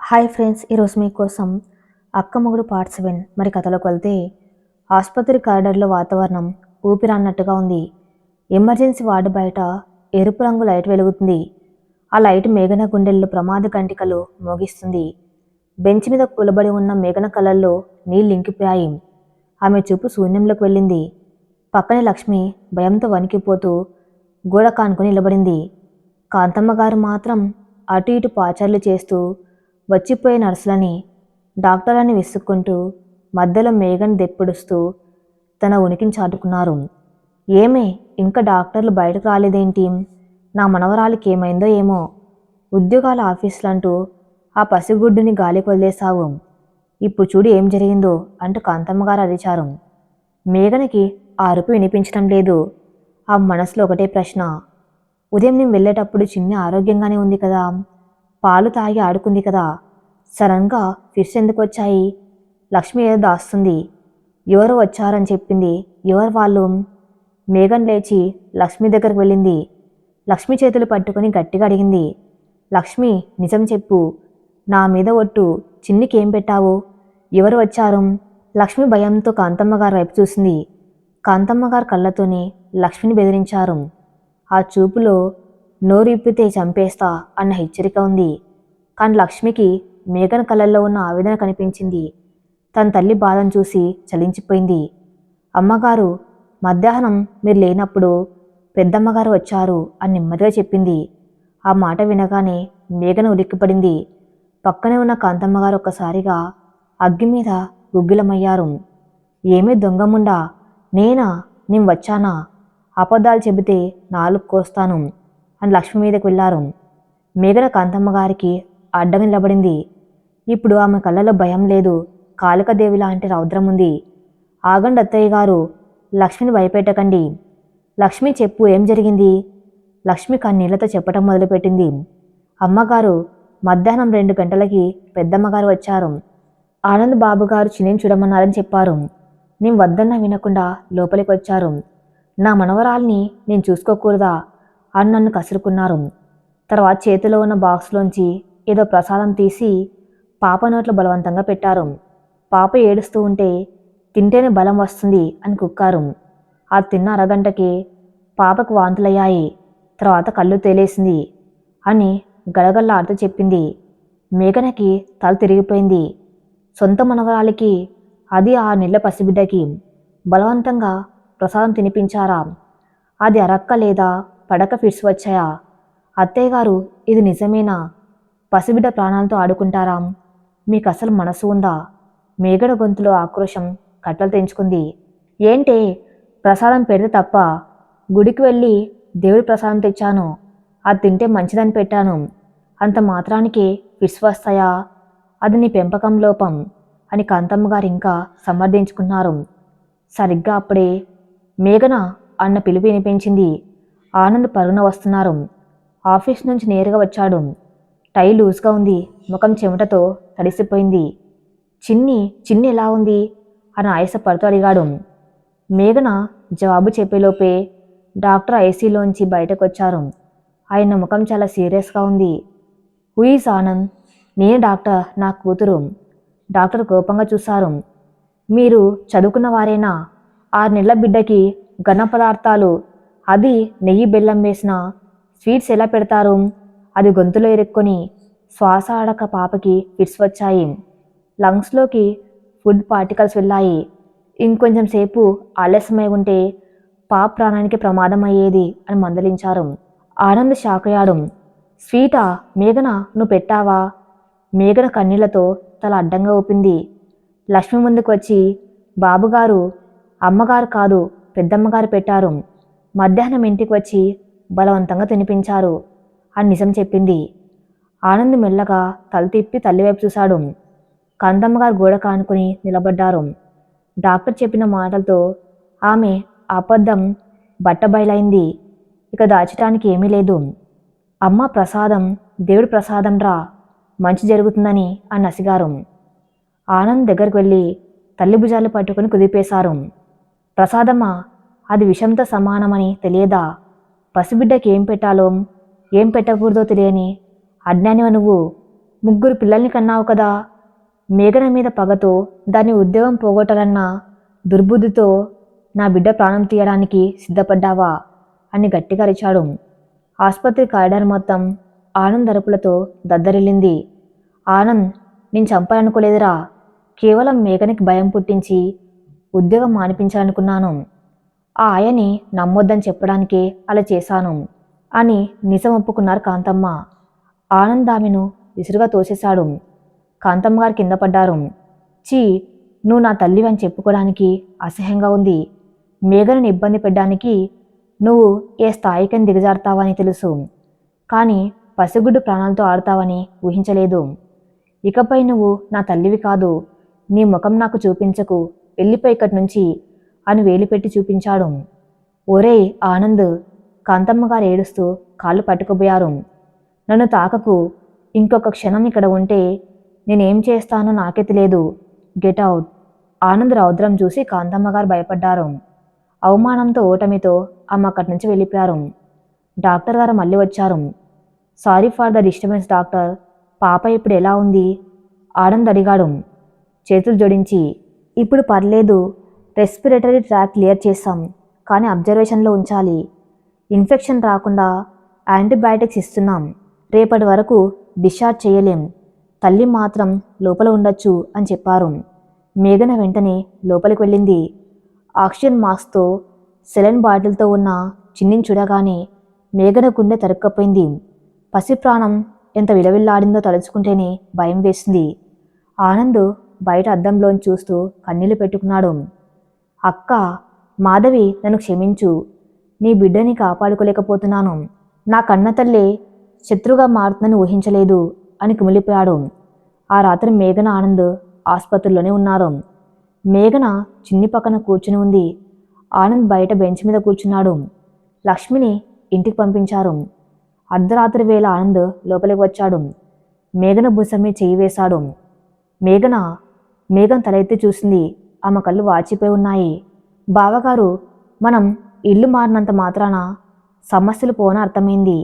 Hi friends, ఈరోజు మీకోసం అక్క మొగుడు పార్ట్ 7 మరి కథలోకి వెళ్తే ఆసుపత్రి కారిడార్లో వాతావరణం ఊపిరన్నట్టుగా ఉంది. ఎమర్జెన్సీ వార్డు బయట ఎరుపు రంగు లైట్ వెలుగుతుంది. ఆ లైట్ మేఘన గుండెల్లో ప్రమాద గంటికలు మోగిస్తుంది. బెంచ్ మీద కూలబడి ఉన్న మేఘన కళ్ళల్లో నీళ్లు ఇంకిపోయాయి. ఆమె చూపు శూన్యంలోకి వెళ్ళింది. పక్కనే లక్ష్మి భయంతో వణికిపోతూ గోడ కానుకొని నిలబడింది. కాంతమ్మ గారు మాత్రం అటు ఇటు పాచర్లు చేస్తూ వచ్చిపోయే నర్సులని డాక్టర్లని విసుక్కుంటూ మధ్యలో మేఘను దెప్పిడుస్తూ తన ఉనికిని చాటుకున్నారు. ఏమే, ఇంకా డాక్టర్లు బయటకు రాలేదేంటి? నా మనవరాలికి ఏమైందో ఏమో. ఉద్యోగాల ఆఫీసులంటూ ఆ పసిగుడ్డుని గాలికి వదిలేశావు. ఇప్పుడు చూడు ఏం జరిగిందో అంటూ కాంతమ్మగారు అరిచారు. మేఘనకి ఆ అరుపు వినిపించడం లేదు. ఆ మనసులో ఒకటే ప్రశ్న. ఉదయం నేను వెళ్ళేటప్పుడు చిన్న ఆరోగ్యంగానే ఉంది కదా, పాలు తాగి ఆడుకుంది కదా, సడన్గా ఫిట్స్ ఎందుకు వచ్చాయి? లక్ష్మి ఏదో దాస్తుంది. ఎవరో వచ్చారని చెప్పింది. ఎవరు వాళ్ళు? మేఘన్ లేచి లక్ష్మి దగ్గరకు వెళ్ళింది. లక్ష్మి చేతులు పట్టుకుని గట్టిగా అడిగింది. లక్ష్మి, నిజం చెప్పు. నా మీద ఒట్టు, చిన్నికేం పెట్టావు? ఎవరు వచ్చారు? లక్ష్మి భయంతో కాంతమ్మగారు వైపు చూసింది. కాంతమ్మగారు కళ్ళతోనే లక్ష్మిని బెదిరించారు. ఆ చూపులో నోరిప్పితే చంపేస్తా అన్న హెచ్చరిక ఉంది. కానీ లక్ష్మికి మేఘన కళ్ళల్లో ఉన్న ఆవేదన కనిపించింది. తన తల్లి బాధను చూసి చలించిపోయింది. అమ్మగారు, మధ్యాహ్నం మీరు లేనప్పుడు పెద్దమ్మగారు వచ్చారు అని నెమ్మదిగా చెప్పింది. ఆ మాట వినగానే మేఘన ఉలిక్కిపడింది. పక్కనే ఉన్న కాంతమ్మగారు ఒక్కసారిగా అగ్గి మీద గుగ్గిలమయ్యారు. ఏమే దొంగముండా, నేనా? నేను వచ్చానా? అబద్ధాలు చెబితే నాలుగు కోస్తాను అని లక్ష్మి మీదకి వెళ్ళారు. మేఘన కాంతమ్మగారికి అడ్డంగా నిలబడింది. ఇప్పుడు ఆమె కళ్ళలో భయం లేదు, కాళికాదేవి లాంటి రౌద్రం ఉంది. ఆగండి అత్తయ్య గారు, లక్ష్మిని భయపెట్టకండి. లక్ష్మి చెప్పు, ఏం జరిగింది? లక్ష్మి కన్నీళ్లతో చెప్పటం మొదలుపెట్టింది. అమ్మగారు, మధ్యాహ్నం 2 గంటలకి పెద్దమ్మగారు వచ్చారు. ఆనంద్ బాబుగారు చిన్నిని చూడమన్నారని చెప్పారు. నేను వద్దన్నా వినకుండా లోపలికి వచ్చారు. నా మనవరాల్ని నేను చూసుకోకూడదా అని నన్ను కసురుకున్నారు. తర్వాత చేతిలో ఉన్న బాక్స్లోంచి ఏదో ప్రసాదం తీసి పాప నోట్లో బలవంతంగా పెట్టారు. పాప ఏడుస్తూ ఉంటే తింటేనే బలం వస్తుంది అని కుక్కారు. ఆ తిన్న అరగంటకి పాపకు వాంతులయ్యాయి. తర్వాత కళ్ళు తేలేసింది అని గడగల్లాడుతూ చెప్పింది. మేఘనకి తల తిరిగిపోయింది. సొంత మనవరాలికి, అది 6 నెలల పసిబిడ్డకి బలవంతంగా ప్రసాదం తినిపించారా? అది అరక్క లేదా పడక ఫిట్స్ వచ్చాయా? అత్తయ్య గారు, ఇది నిజమేనా? పసిబిడ్డ ప్రాణాలతో ఆడుకుంటారా? మీకు అసలు మనసు ఉందా? మేఘన గొంతులో ఆక్రోశం కట్టలు తెంచుకుంది. ఏంటే, ప్రసాదం పెడితే తప్ప? గుడికి వెళ్ళి దేవుడి ప్రసాదం తెచ్చాను, అది తింటే మంచిదని పెట్టాను, అంత మాత్రానికి ఫిట్స్ వస్తాయా? అది నీ పెంపకం లోపం అని కాంతమ్మ గారు ఇంకా సమర్థించుకున్నారు. సరిగ్గా అప్పుడే మేఘన అన్న పిలుపు వినిపించింది. ఆనంద్ పరుగున వస్తున్నారు. ఆఫీస్ నుంచి నేరుగా వచ్చాడు. టై లూజ్గా ఉంది, ముఖం చెమటతో తడిసిపోయింది. చిన్ని ఎలా ఉంది అని ఆయాసపడుతూ అడిగాడు. మేఘన జవాబు చెప్పేలోపే డాక్టర్ ఐసీలోంచి బయటకు వచ్చారు. ఆయన ముఖం చాలా సీరియస్గా ఉంది. Who is Anand? నేనే డాక్టర్, నా కూతురు. డాక్టర్ కోపంగా చూశారు. మీరు చదువుకున్న వారేనా? 6 నెలల బిడ్డకి ఘన పదార్థాలు, అది నెయ్యి బెల్లం వేసిన స్వీట్స్ ఎలా పెడతారు? అది గొంతులో ఇరుక్కొని శ్వాస ఆడక పాపకి ఫిట్స్ వచ్చాయి. లంగ్స్లోకి ఫుడ్ పార్టికల్స్ వెళ్ళాయి. ఇంకొంచెం సేపు ఆలస్యమై ఉంటే పాప ప్రాణానికి ప్రమాదం అయ్యేది అని మందలించారు. ఆనంద్ షాక్ అయ్యాడు. స్వీటా? మేఘన, నువ్వు పెట్టావా? మేఘన కన్నీళ్లతో తల అడ్డంగా ఊపింది. లక్ష్మి ముందుకు వచ్చి, బాబుగారు, అమ్మగారు కాదు, పెద్దమ్మగారు పెట్టారు. మధ్యాహ్నం ఇంటికి వచ్చి బలవంతంగా తినిపించారు అని నిజం చెప్పింది. ఆనంద్ మెల్లగా తల తిప్పి తల్లివైపు చూశాడు. కాంతమ్మగారు గోడ కానుకుని నిలబడ్డారు. డాక్టర్ చెప్పిన మాటలతో ఆమె అబద్ధం బట్టబయలైంది. ఇక దాచటానికి ఏమీ లేదు. అమ్మ ప్రసాదం దేవుడి ప్రసాదం రా, మంచి జరుగుతుందని అని నసిగారు. ఆనంద్ దగ్గరకు వెళ్ళి తల్లి భుజాలు పట్టుకుని కుదిపేశారు. ప్రసాదమా? అది విషంతో సమానమని తెలియదా? పసిబిడ్డకి ఏం పెట్టాలో ఏం పెట్టకూడదో తెలియని అజ్ఞానివ నువ్వు. ముగ్గురు పిల్లల్ని కన్నావు కదా. మేఘన మీద పగతో దాని ఉద్యోగం పోగొట్టాలన్న దుర్బుద్ధితో నా బిడ్డ ప్రాణం తీయడానికి సిద్ధపడ్డావా అని గట్టిగా అరిచాడు. ఆసుపత్రి కారిడార్ మొత్తం ఆనంద్ అరుపులతో దద్దరిల్లింది. ఆనంద్, నేను చంపాలనుకోలేదురా. కేవలం మేఘనకి భయం పుట్టించి ఉద్యోగం మానిపించాలనుకున్నాను. ఆ ఆయని నమ్మొద్దని చెప్పడానికే అలా చేశాను అని నిజం ఒప్పుకున్నారు కాంతమ్మ. ఆనంద్ ఆమెను విసురుగా తోసేశాడు. కాంతమ్మ గారు కింద పడ్డారు. చీ, నువ్వు నా తల్లివని చెప్పుకోవడానికి అసహ్యంగా ఉంది. మేఘనని ఇబ్బంది పెట్టడానికి నువ్వు ఏ స్థాయికని దిగజారుతావని తెలుసు, కానీ పసిగుడ్డు ప్రాణాలతో ఆడుతావని ఊహించలేదు. ఇకపై నువ్వు నా తల్లివి కాదు. నీ ముఖం నాకు చూపించకు, వెళ్ళిపోయి ఇక్కడి నుంచి అని వేలిపెట్టి చూపించాడు. ఒరేయ్ ఆనంద్, కాంతమ్మ గారు ఏడుస్తూ కాళ్ళు పట్టుకుపోయారు. నన్ను తాకకు. ఇంకొక క్షణం ఇక్కడ ఉంటే నేనేం చేస్తానో నాకే తెలియదు. Get out. ఆనంద్ రౌద్రం చూసి కాంతమ్మ గారు భయపడ్డారు. అవమానంతో ఓటమితో ఆమె అక్కడి నుంచి వెళ్ళిపోయారు. డాక్టర్ గారు మళ్ళీ వచ్చారు. Sorry for the disturbance doctor. పాప ఇప్పుడు ఎలా ఉంది? ఆనంద్ అడిగాడు చేతులు జోడించి. ఇప్పుడు పర్లేదు. రెస్పిరేటరీ ట్రాక్ క్లియర్ చేశాం, కానీ అబ్జర్వేషన్లో ఉంచాలి. ఇన్ఫెక్షన్ రాకుండా యాంటీబయాటిక్స్ ఇస్తున్నాం. రేపటి వరకు డిశ్చార్జ్ చేయలేం. తల్లి మాత్రం లోపల ఉండొచ్చు అని చెప్పారు. మేఘన వెంటనే లోపలికి వెళ్ళింది. ఆక్సిజన్ మాస్క్తో సెలైన్ బాటిల్తో ఉన్న చిన్నిని చూడగానే మేఘన గుండె తరుక్కపోయింది. పసి ప్రాణం ఎంత విలవిల్లాడిందో తలుచుకుంటేనే భయం వేసింది. ఆనంద్ బయట అద్దంలోని చూస్తూ కన్నీళ్లు పెట్టుకున్నాడు. అక్క, మాధవి, నన్ను క్షమించు. నీ బిడ్డని కాపాడుకోలేకపోతున్నాను. నా కన్న తల్లి శత్రుగా మారుతుందని ఊహించలేదు అని కుమిలిపోయాడు. ఆ రాత్రి మేఘన ఆనంద్ ఆసుపత్రిలోనే ఉన్నారు. మేఘన చిన్ని పక్కన కూర్చుని ఉంది. ఆనంద్ బయట బెంచ్ మీద కూర్చున్నాడు. లక్ష్మిని ఇంటికి పంపించారు. అర్ధరాత్రి వేళ ఆనంద్ లోపలికి వచ్చాడు. మేఘన భుజం మీద చెయ్యి వేశాడు. మేఘన తల ఎత్తి చూసింది. ఆమె కళ్ళు వాచిపోయి ఉన్నాయి. బావగారు, మనం ఇల్లు మారినంత మాత్రాన సమస్యలు పోన అర్థమైంది.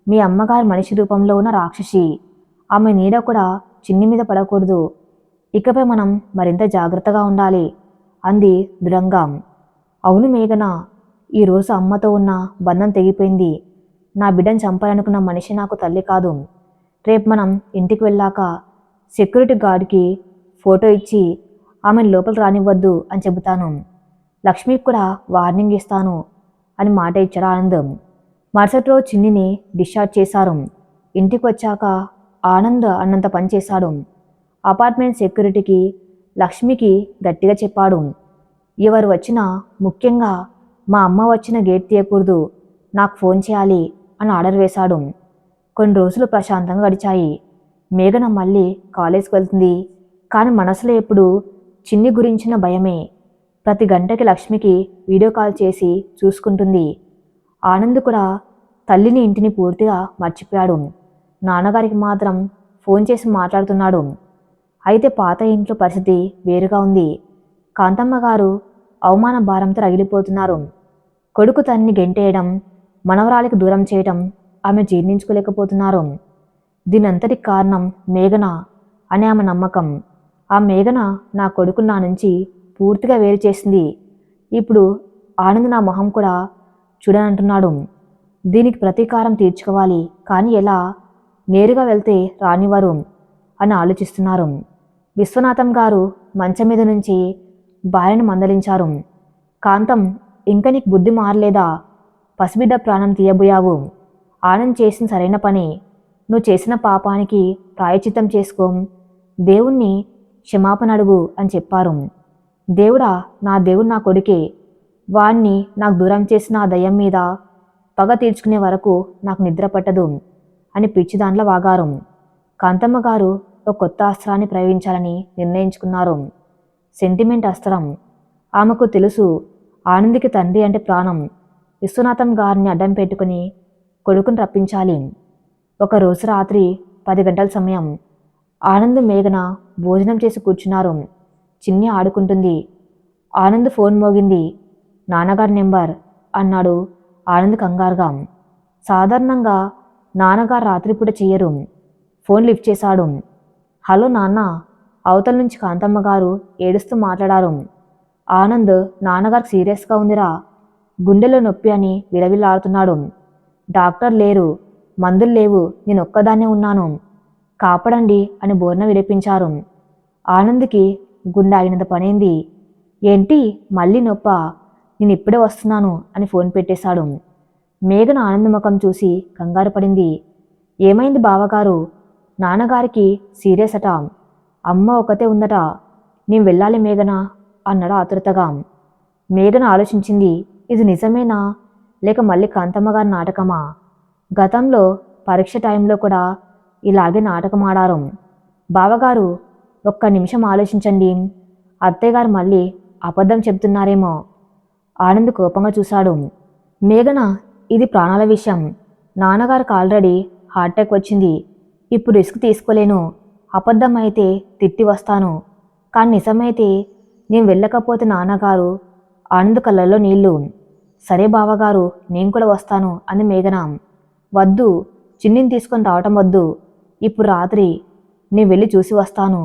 మీ అమ్మగారు మనిషి రూపంలో ఉన్న రాక్షసి. ఆమె నీడ కూడా చిన్ని మీద పడకూడదు. ఇకపై మనం మరింత జాగ్రత్తగా ఉండాలి అంది దృఢంగా. అవును మేఘన, ఈరోజు అమ్మతో ఉన్న బంధం తెగిపోయింది. నా బిడ్డను చంపాలనుకున్న మనిషి నాకు తల్లి కాదు. రేపు మనం ఇంటికి వెళ్ళాక సెక్యూరిటీ గార్డ్కి ఫోటో ఇచ్చి ఆమెను లోపల రానివ్వద్దు అని చెబుతాను. లక్ష్మికి కూడా వార్నింగ్ ఇస్తాను అని మాట ఇచ్చాడు ఆనందం. మరుసటి రోజు చిన్నిని డిశ్చార్జ్ చేశారు. ఇంటికి వచ్చాక ఆనంద్ అన్నంత పని చేశాడు. అపార్ట్మెంట్ సెక్యూరిటీకి లక్ష్మికి గట్టిగా చెప్పాడు. ఎవరు వచ్చినా, ముఖ్యంగా మా అమ్మ వచ్చిన గేట్ తీయకూడదు, నాకు ఫోన్ చేయాలి అని ఆర్డర్ వేశాడు. కొన్ని రోజులు ప్రశాంతంగా గడిచాయి. మేఘన మళ్ళీ కాలేజ్కి వెళ్తుంది, కానీ మనసులో ఎప్పుడు చిన్ని గురించిన భయమే. ప్రతి గంటకి లక్ష్మికి వీడియో కాల్ చేసి చూసుకుంటుంది. ఆనంద్ కూడా తల్లిని ఇంటిని పూర్తిగా మర్చిపోయాడు. నాన్నగారికి మాత్రం ఫోన్ చేసి మాట్లాడుతున్నాడు. అయితే పాత ఇంట్లో పరిస్థితి వేరుగా ఉంది. కాంతమ్మ గారు అవమాన భారంతో రగిలిపోతున్నారు. కొడుకు తన్ని గెంటేయడం, మనవరాలికి దూరం చేయడం ఆమె జీర్ణించుకోలేకపోతున్నారు. దీనంతటికి కారణం మేఘన అనే ఆమె నమ్మకం. ఆ మేఘన నా కొడుకు నా నుంచి పూర్తిగా వేరు చేసింది. ఇప్పుడు ఆనంద్ నా మొహం కూడా చూడనంటున్నాడు. దీనికి ప్రతీకారం తీర్చుకోవాలి, కానీ ఎలా? నేరుగా వెళ్తే రానివ్వరు అని ఆలోచిస్తున్నారు. విశ్వనాథం గారు మంచం మీద నుంచి భార్యను మందలించారు. కాంతం, ఇంకా నీకు బుద్ధి మారలేదా? పసిబిడ్డ ప్రాణం తీయబోయావు. ఆనంద్ చేసిన సరైన పని. నువ్వు చేసిన పాపానికి ప్రాయచిత్తం చేసుకో, దేవుణ్ణి క్షమాపణ అడుగు అని చెప్పారు. దేవుడా, నా దేవుడు నా కొడుకే. వాణ్ణి నాకు దూరం చేసిన ఆ దయ్యం మీద పగ తీర్చుకునే వరకు నాకు నిద్ర పట్టదు అని పిచ్చి దాంట్లో వాగారు. కాంతమ్మ గారు ఒక కొత్త అస్త్రాన్ని ప్రయోగించాలని నిర్ణయించుకున్నారు. సెంటిమెంట్ అస్త్రం. ఆమెకు తెలుసు, ఆనంద్కి తండ్రి అంటే ప్రాణం. విశ్వనాథం గారిని అడ్డం పెట్టుకుని కొడుకుని రప్పించాలి. ఒకరోజు రాత్రి 10 గంటల సమయం. ఆనంద్ మేఘన భోజనం చేసి కూర్చున్నారు. చిన్ని ఆడుకుంటుంది. ఆనంద్ ఫోన్ మోగింది. నాన్నగారి నెంబర్ అన్నాడు ఆనంద్ కంగారుగా. సాధారణంగా నాన్నగారు రాత్రిపూట చెయ్యరు. ఫోన్ లిఫ్ట్ చేశాడు. హలో నాన్న, అవతల నుంచి కాంతమ్మ గారు ఏడుస్తూ మాట్లాడారు. ఆనంద్, నాన్నగారు సీరియస్గా ఉందిరా, గుండెలో నొప్పి అని విలవిల్లాడుతున్నాడు. డాక్టర్ లేరు, మందులు లేవు, నేను ఒక్కదాన్నే ఉన్నాను, కాపాడండి అని బోర్న విలిపించారు. ఆనంద్కి గుండె ఆగినంత పనైంది. ఏంటి మళ్ళీ నొప్ప, నేను ఇప్పుడే వస్తున్నాను అని ఫోన్ పెట్టేశాడు. మేఘన ఆనంద్ ముఖం చూసి కంగారు పడింది. ఏమైంది బావగారు? నాన్నగారికి సీరియస్ అట, అమ్మ ఒకతే ఉందట, నేను వెళ్ళాలి మేఘన అన్నాడు ఆతురతగా. మేఘన ఆలోచించింది. ఇది నిజమేనా లేక మళ్ళీ కాంతమ్మగారి నాటకమా? గతంలో పరీక్ష టైంలో కూడా ఇలాగే నాటకం ఆడారు. బావగారు ఒక్క నిమిషం ఆలోచించండి, అత్తయ్యగారు మళ్ళీ అబద్ధం చెబుతున్నారేమో. ఆనంద్ కోపంగా చూశాడు. మేఘన, ఇది ప్రాణాల విషయం, నాన్నగారికి ఆల్రెడీ హార్ట్అటాక్ వచ్చింది, ఇప్పుడు రిస్క్ తీసుకోలేను. అబద్ధం అయితే తిట్టి వస్తాను, కానీ నిజమైతే నేను వెళ్ళకపోతే నాన్నగారు. ఆనంద్ కళ్ళల్లో నీళ్లు. సరే బావగారు, నేను కూడా వస్తాను అంది మేఘన. వద్దు, చిన్నిని తీసుకొని రావటం వద్దు, ఇప్పుడు రాత్రి నేను వెళ్ళి చూసి వస్తాను,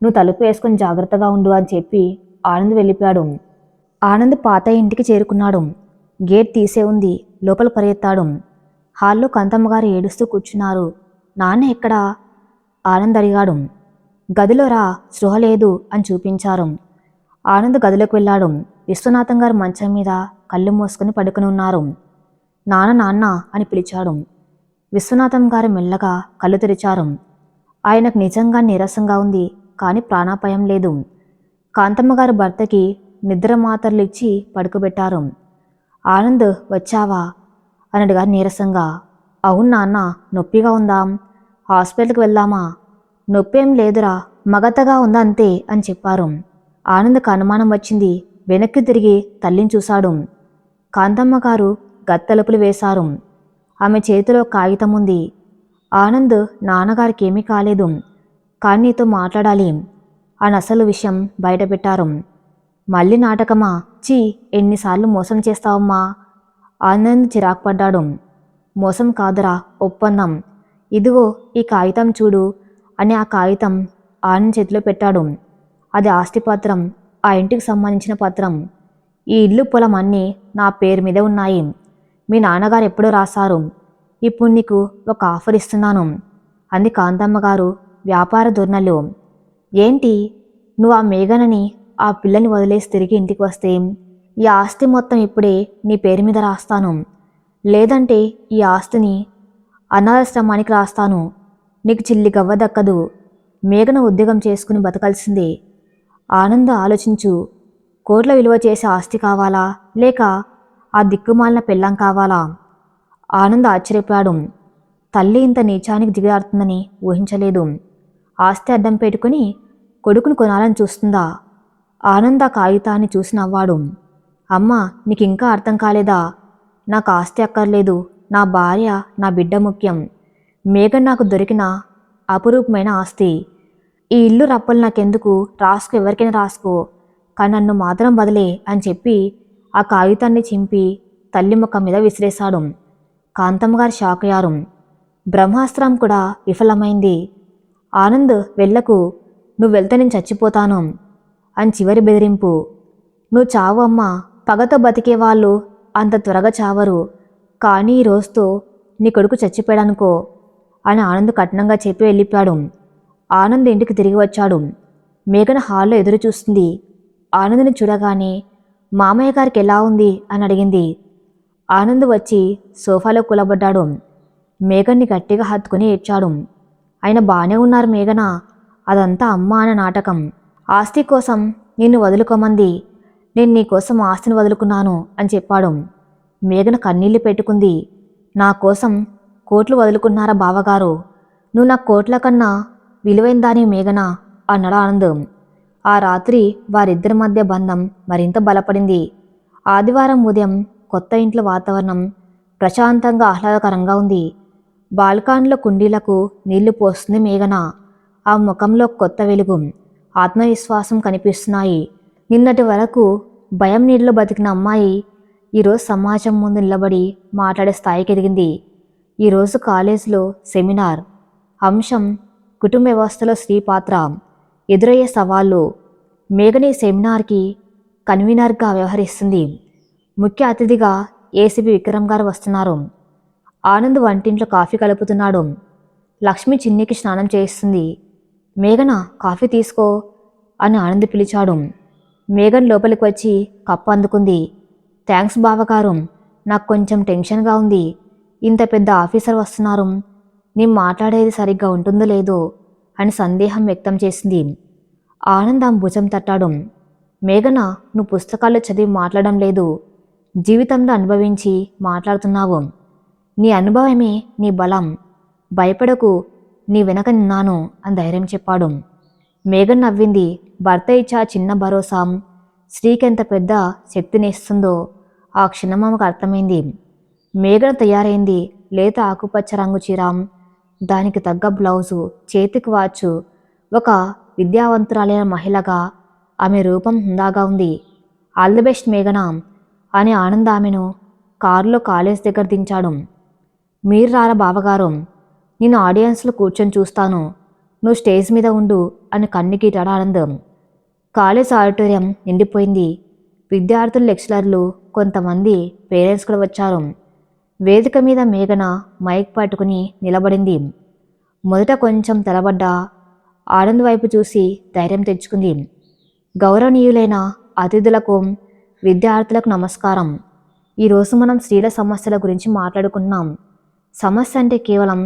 నువ్వు తలుపు వేసుకొని జాగ్రత్తగా ఉండు అని చెప్పి ఆనంద్ వెళ్ళిపోయాడు. ఆనంద్ పాత ఇంటికి చేరుకున్నాడు. గేట్ తీసే ఉంది, లోపల పరిగెత్తాడు. హాల్లో కాంతమ్మగారు ఏడుస్తూ కూర్చున్నారు. నాన్న ఎక్కడా? ఆనంద్ అడిగాడు. గదిలో రా, స్పృహ లేదు అని చూపించారు. ఆనంద్ గదిలోకి వెళ్ళాడు. విశ్వనాథం గారు మంచం మీద కళ్ళు మూసుకొని పడుకుని ఉన్నారు. నాన్న నాన్న అని పిలిచాడు. విశ్వనాథం గారు మెల్లగా కళ్ళు తెరిచారు. ఆయనకు నిజంగా నీరసంగా ఉంది, కానీ ప్రాణాపాయం లేదు. కాంతమ్మగారు భర్తకి నిద్ర మాత్రలు ఇచ్చి పడుకోబెట్టారు. ఆనంద్ వచ్చావా అని అడిగారు నీరసంగా. అవును నాన్న, నొప్పిగా ఉందా, హాస్పిటల్కి వెళ్దామా? నొప్పేం లేదురా, మగతగా ఉందంతే అని చెప్పారు. ఆనంద్కి అనుమానం వచ్చింది. వెనక్కి తిరిగి తల్లిని చూశాడు. కాంతమ్మ గారు గత్తలుపులు వేశారు. ఆమె చేతిలో కాగితం ఉంది. ఆనంద్, నాన్నగారికి ఏమీ కాలేదు, కానీ నీతో మాట్లాడాలి అని అసలు విషయం బయటపెట్టారు. మళ్ళీ నాటకమా? చీ, ఎన్నిసార్లు మోసం చేస్తావమ్మా? ఆనంద్ చిరాకు పడ్డాడు. మోసం కాదురా, ఒప్పందం. ఇదిగో ఈ కాగితం చూడు అని ఆ కాగితం ఆనంద్ చేతిలో పెట్టాడు. అది ఆస్తిపత్రం, ఆ ఇంటికి సంబంధించిన పత్రం. ఈ ఇల్లు పొలం అన్నీ నా పేరు మీదే ఉన్నాయి. మీ నాన్నగారు ఎప్పుడో రాశారు. ఇప్పుడు నీకు ఒక ఆఫర్ ఇస్తున్నాను అంది కాంతమ్మ గారు వ్యాపార ధోరణిలో. ఏంటి? నువ్వు ఆ మేఘనని, ఆ పిల్లని వదిలేసి తిరిగి ఇంటికి వస్తే ఈ ఆస్తి మొత్తం ఇప్పుడే నీ పేరు మీద రాస్తాను, లేదంటే ఈ ఆస్తిని అనాథాశ్రమానికి రాస్తాను. నీకు చిల్లి గవ్వ దక్కదు. మేఘన ఉద్యోగం చేసుకుని బతకాల్సిందే. ఆనంద్ ఆలోచించు. కోట్ల విలువ చేసే ఆస్తి కావాలా, లేక ఆ దిక్కుమాలిన పెళ్ళాం కావాలా? ఆనంద్ ఆశ్చర్యపోయాడు. తల్లి ఇంత నీచానికి దిగజారుతుందని ఊహించలేదు. ఆస్తి అడ్డం పెట్టుకుని కొడుకును కొనాలని చూస్తుందా? ఆనంద్ ఆ కాగితాన్ని చూసి నవ్వాడు. అమ్మా, నీకింకా అర్థం కాలేదా? నాకు ఆస్తి అక్కర్లేదు, నా భార్య, నా బిడ్డ ముఖ్యం. మేఘన్ నాకు దొరికిన అపురూపమైన ఆస్తి. ఈ ఇల్లు రప్పలు నాకెందుకు, రాసుకో, ఎవరికైనా రాసుకో, కానీ నన్ను మాత్రం వదిలే అని చెప్పి ఆ కాగితాన్ని చింపి తల్లి ముఖం మీద విసిరేశాడు. కాంతమ్మగారు షాక్ అయ్యారు. బ్రహ్మాస్త్రం కూడా విఫలమైంది. ఆనంద్, వెళ్ళకు, నువ్వు వెళ్తే నేను చచ్చిపోతాను అని చివరి బెదిరింపు. నువ్వు చావు అమ్మా, పగతో బతికేవాళ్ళు అంత త్వరగా చావరు, కానీ ఈ రోజుతో నీ కొడుకు చచ్చిపోయాడనుకో అని ఆనంద్ కఠినంగా చెప్పి వెళ్ళిపోయాడు. ఆనంద్ ఇంటికి తిరిగి వచ్చాడు. మేఘన హాల్లో ఎదురు చూస్తుంది. ఆనంద్ని చూడగానే మామయ్య గారికి ఎలా ఉంది అని అడిగింది. ఆనంద్ వచ్చి సోఫాలో కూలబడ్డాడు. మేఘన్ని గట్టిగా హత్తుకుని ఏడ్చాడు. ఆయన బాగానే ఉన్నారు మేఘన, అదంతా అమ్మ అన్న నాటకం. ఆస్తి కోసం నిన్ను వదులుకోమంది, నేను నీకోసం ఆస్తిని వదులుకున్నాను అని చెప్పాడు. మేఘన కన్నీళ్లు పెట్టుకుంది. నా కోసం కోట్లు వదులుకున్నారా బావగారు? నువ్వు నా కోట్ల కన్నా విలువైన దాని మేఘన అన్నాడు ఆనంద్. ఆ రాత్రి వారిద్దరి మధ్య బంధం మరింత బలపడింది. ఆదివారం ఉదయం కొత్త ఇంట్లో వాతావరణం ప్రశాంతంగా ఆహ్లాదకరంగా ఉంది. బాల్కాన్లో కుండీలకు నీళ్లు పోస్తుంది మేఘన. ఆ ముఖంలో కొత్త వెలుగు, ఆత్మవిశ్వాసం కనిపిస్తున్నాయి. నిన్నటి వరకు భయం నీటిలో బతికిన అమ్మాయి ఈరోజు సమాజం ముందు నిలబడి మాట్లాడే స్థాయికి ఎదిగింది. ఈరోజు కాలేజీలో సెమినార్. అంశం కుటుంబ వ్యవస్థలో స్త్రీ పాత్ర, ఎదురయ్యే సవాళ్ళు. మేఘన ఈ సెమినార్కి కన్వీనర్గా వ్యవహరిస్తుంది. ముఖ్య అతిథిగా ఏసీపీ విక్రమ్ గారు వస్తున్నారు. ఆనంద్ వంటింట్లో కాఫీ కలుపుతున్నాడు. లక్ష్మి చిన్నికి స్నానం చేయిస్తుంది. మేఘన కాఫీ తీసుకో అని ఆనంద్ పిలిచాడు. మేఘన్ లోపలికి వచ్చి కప్పు అందుకుంది. థ్యాంక్స్ బావగారు, నాకు కొంచెం టెన్షన్గా ఉంది. ఇంత పెద్ద ఆఫీసర్ వస్తున్నారు, నేను మాట్లాడేది సరిగ్గా ఉంటుందో లేదో అని సందేహం వ్యక్తం చేసింది. ఆనంద్ ఆమె భుజం తట్టాడు. మేఘన, నువ్వు పుస్తకాల్లో చదివి మాట్లాడడం లేదు, జీవితంలో అనుభవించి మాట్లాడుతున్నావు. నీ అనుభవమే నీ బలం. భయపడకు, నీ వెనక నిన్నాను అని ధైర్యం చెప్పాడు. మేఘన్ నవ్వింది. భర్త ఇచ్చా చిన్న భరోసా స్త్రీకెంత పెద్ద శక్తినిస్తుందో ఆ క్షణం ఆమెకు అర్థమైంది. మేఘన తయారైంది. లేత ఆకుపచ్చ రంగు చీర, దానికి తగ్గ బ్లౌజు, చేతికి వాచు. ఒక విద్యావంతురాలైన మహిళగా ఆమె రూపం హుందాగా ఉంది. ఆల్ ది బెస్ట్ మేఘన అని ఆనంద్ ఆమెను కారులో కాలేజ్ దగ్గర దించాడు. మీరు రారా బావగారు, నేను ఆడియన్స్లో కూర్చొని చూస్తాను, నువ్వు స్టేజ్ మీద ఉండు అని కన్నుగీటాడు ఆనందం. కాలేజ్ ఆడిటోరియం నిండిపోయింది. విద్యార్థులు, లెక్చరర్లు, కొంతమంది పేరెంట్స్ కూడా వచ్చారు. వేదిక మీద మేఘన మైక్ పట్టుకుని నిలబడింది. మొదట కొంచెం తలబడ్డా ఆనంద్ వైపు చూసి ధైర్యం తెచ్చుకుంది. గౌరవనీయులైన అతిథులకు, విద్యార్థులకు నమస్కారం. ఈరోజు మనం స్త్రీల సమస్యల గురించి మాట్లాడుకుంటున్నాం. సమస్య అంటే కేవలం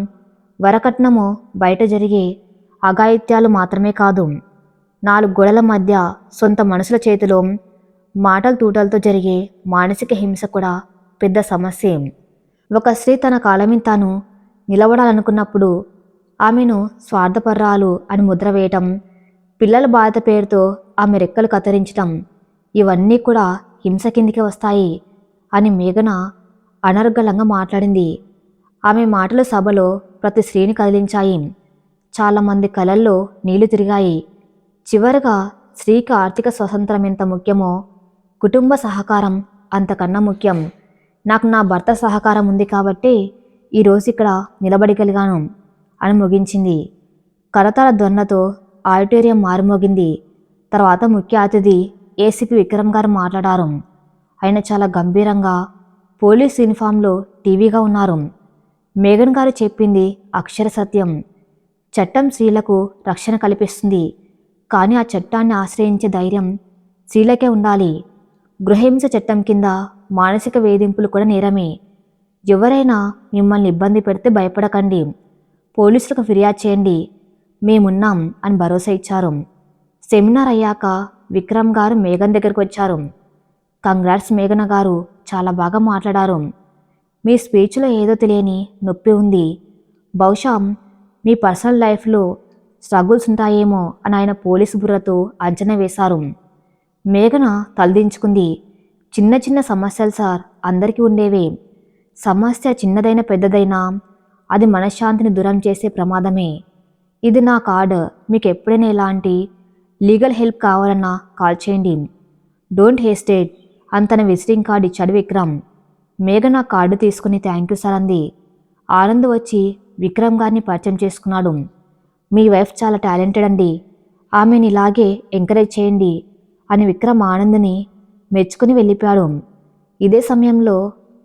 వరకట్నము బయట జరిగే అఘాయిత్యాలు మాత్రమే కాదు, 4 గోడల మధ్య సొంత మనుషుల చేతిలో మాటల తూటలతో జరిగే మానసిక హింస కూడా పెద్ద సమస్యే. ఒక స్త్రీ తన కాళ్ళ మీద తాను నిలబడాలనుకున్నప్పుడు ఆమెను స్వార్థపర్రాలు అని ముద్ర వేయటం, పిల్లల బాధ్యత పేరుతో ఆమె రెక్కలు కత్తిరించటం, ఇవన్నీ కూడా హింస కిందికి వస్తాయి అని మేఘన అనర్గళంగా మాట్లాడింది. ఆమె మాటలు సభలో ప్రతి స్త్రీని కదిలించాయి. చాలామంది కళల్లో నీళ్లు తిరిగాయి. చివరగా స్త్రీకి ఆర్థిక స్వతంత్రం ఎంత ముఖ్యమో కుటుంబ సహకారం అంతకన్నా ముఖ్యం. నాకు నా భర్త సహకారం ఉంది కాబట్టి ఈరోజు ఇక్కడ నిలబడగలిగాను అని ముగించింది. కరతాళ ధ్వనులతో ఆడిటోరియం మారుమోగింది. తర్వాత ముఖ్య అతిథి ఏసీపీ విక్రమ్ గారు మాట్లాడారు. ఆయన చాలా గంభీరంగా పోలీస్ యూనిఫామ్లో టీవీగా ఉన్నారు. మేఘన్ గారు చెప్పింది అక్షర సత్యం. చట్టం స్త్రీలకు రక్షణ కల్పిస్తుంది, కానీ ఆ చట్టాన్ని ఆశ్రయించే ధైర్యం స్త్రీలకే ఉండాలి. గృహహింస చట్టం కింద మానసిక వేధింపులు కూడా నేరమే. ఎవరైనా మిమ్మల్ని ఇబ్బంది పెడితే భయపడకండి, పోలీసులకు ఫిర్యాదు చేయండి, మేమున్నాం అని భరోసా ఇచ్చారు. సెమినార్ అయ్యాక విక్రమ్ గారు మేఘన్ దగ్గరికి వచ్చారు. కంగ్రాట్స్ మేఘన గారు, చాలా బాగా మాట్లాడారు. మీ స్పీచ్లో ఏదో తెలియని నొప్పి ఉంది. బహుశా మీ పర్సనల్ లైఫ్లో స్ట్రగుల్స్ ఉంటాయేమో అని ఆయన పోలీసు బుర్రతో అంచనా వేశారు. మేఘన తలదించుకుంది. చిన్న చిన్న సమస్యలు సార్, అందరికీ ఉండేవే. సమస్య చిన్నదైనా పెద్దదైనా అది మనశ్శాంతిని దూరం చేసే ప్రమాదమే. ఇది నా కార్డు, మీకు ఎప్పుడైనా ఎలాంటి లీగల్ హెల్ప్ కావాలన్నా కాల్ చేయండి. డోంట్ హెసిటేట్ అని తన విజిటింగ్ కార్డు ఇచ్చాడు విక్రమ్. మేఘన కార్డు తీసుకుని థ్యాంక్ యూ సార్ అంది. ఆనంద్ వచ్చి విక్రమ్ గారిని పరిచయం చేసుకున్నాడు. మీ వైఫ్ చాలా టాలెంటెడ్ అండి, ఆమెను ఇలాగే ఎంకరేజ్ చేయండి అని విక్రమ్ ఆనంద్ని మెచ్చుకుని వెళ్ళిపోయాడు. ఇదే సమయంలో